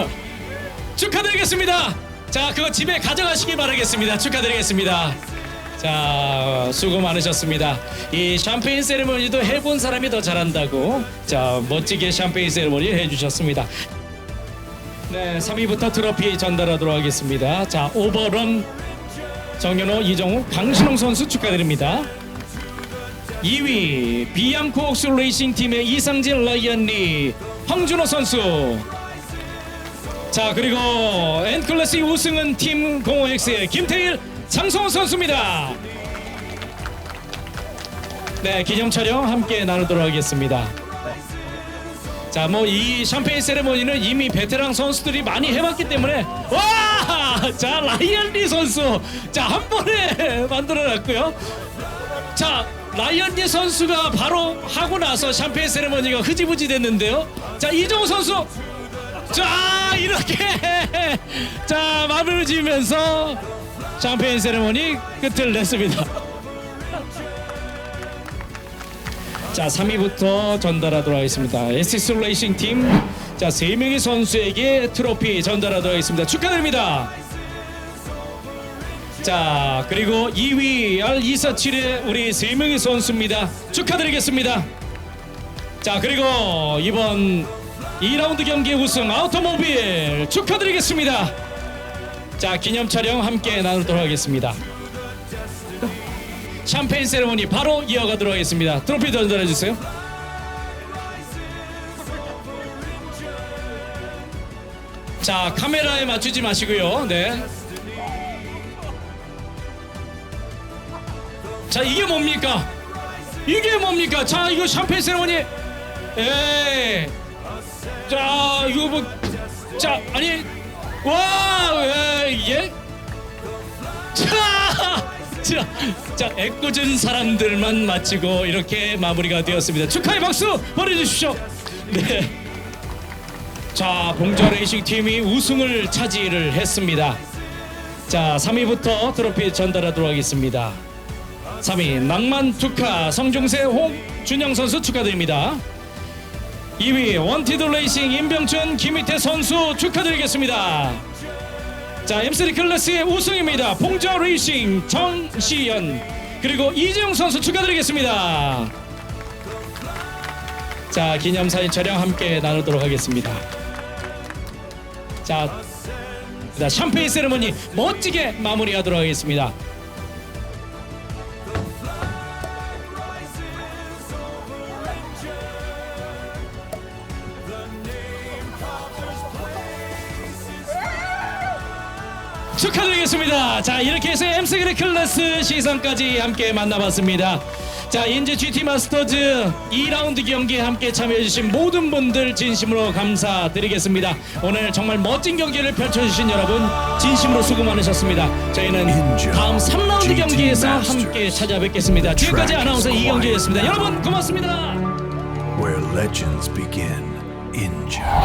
축하드리겠습니다. 자, 그거 집에 가져가시기 바라겠습니다. 축하드리겠습니다. 자, 수고 많으셨습니다. 이 샴페인 세레모니도 해본 사람이 더 잘한다고, 자, 멋지게 샴페인 세레모니 해주셨습니다. 네, 3위부터 트로피 전달하도록 하겠습니다. 자, 오버런 정연호, 이정우, 강신홍 선수 축하드립니다. 2위 비앙코 옥스 레이싱 팀의 이상진, 라이언리, 황준호 선수. 자, 그리고 N클래스 우승은 팀 05X의 김태일, 장성호 선수입니다. 네, 기념 촬영 함께 나누도록 하겠습니다. 자, 뭐 이 샴페인 세레모니는 이미 베테랑 선수들이 많이 해봤기 때문에, 와! 자, 라이언리 선수, 자, 한 번에 만들어놨고요. 자, 라이언리 선수가 바로 하고 나서 샴페인 세레모니가 흐지부지 됐는데요. 자, 이정우 선수, 자, 이렇게 자, 마무리 지으면서 샴페인 세레모니 끝을 냈습니다. 자, 3위부터 전달하도록 하겠습니다. SS 레이싱 팀, 자, 3명의 선수에게 트로피 전달하도록 하겠습니다. 축하드립니다. 자, 그리고 2위 R247의 우리 3명의 선수입니다. 축하드리겠습니다. 자, 그리고 이번 2라운드 경기 우승 아우토모빌 축하드리겠습니다. 자, 기념 촬영 함께 나누도록 하겠습니다. 샴페인 세레모니 바로 이어가도록 하겠습니다. 트로피 전달해 주세요. 자, 카메라에 맞추지 마시고요. 네. 자, 이게 뭡니까? 이게 뭡니까? 자, 이거 샴페인 세레모니. 에이. 자, 이거 뭐, 자, 아니, 와, 이게, 자, 애꿎은 사람들만 마치고 이렇게 마무리가 되었습니다. 축하의 박수 보내주십시오. 네. 자, 봉저 레이싱 팀이 우승을 차지를 했습니다. 자, 3위부터 트로피 전달하도록 하겠습니다. 3위 낭만 투카 성종세 홍준영 선수 축하드립니다. 2위 원티드 레이싱 임병춘 김희태 선수 축하드리겠습니다. 자, M3 클래스의 우승입니다. 봉저 레이싱 정시현, 그리고 이재용 선수 축하드리겠습니다. 자, 기념사진 촬영 함께 나누도록 하겠습니다. 자, 샴페인 세레모니 멋지게 마무리하도록 하겠습니다. 축하드리겠습니다. 자, 이렇게 해서 M3 클래스 시상까지 함께 만나봤습니다. 자, 인제 GT 마스터즈 2라운드 경기에 함께 참여해주신 모든 분들 진심으로 감사드리겠습니다. 오늘 정말 멋진 경기를 펼쳐주신 여러분 진심으로 수고 많으셨습니다. 저희는 다음 3라운드 경기에서 함께 찾아뵙겠습니다. 지금까지 아나운서 이경재였습니다. 여러분 고맙습니다. Where legends begin in Japan.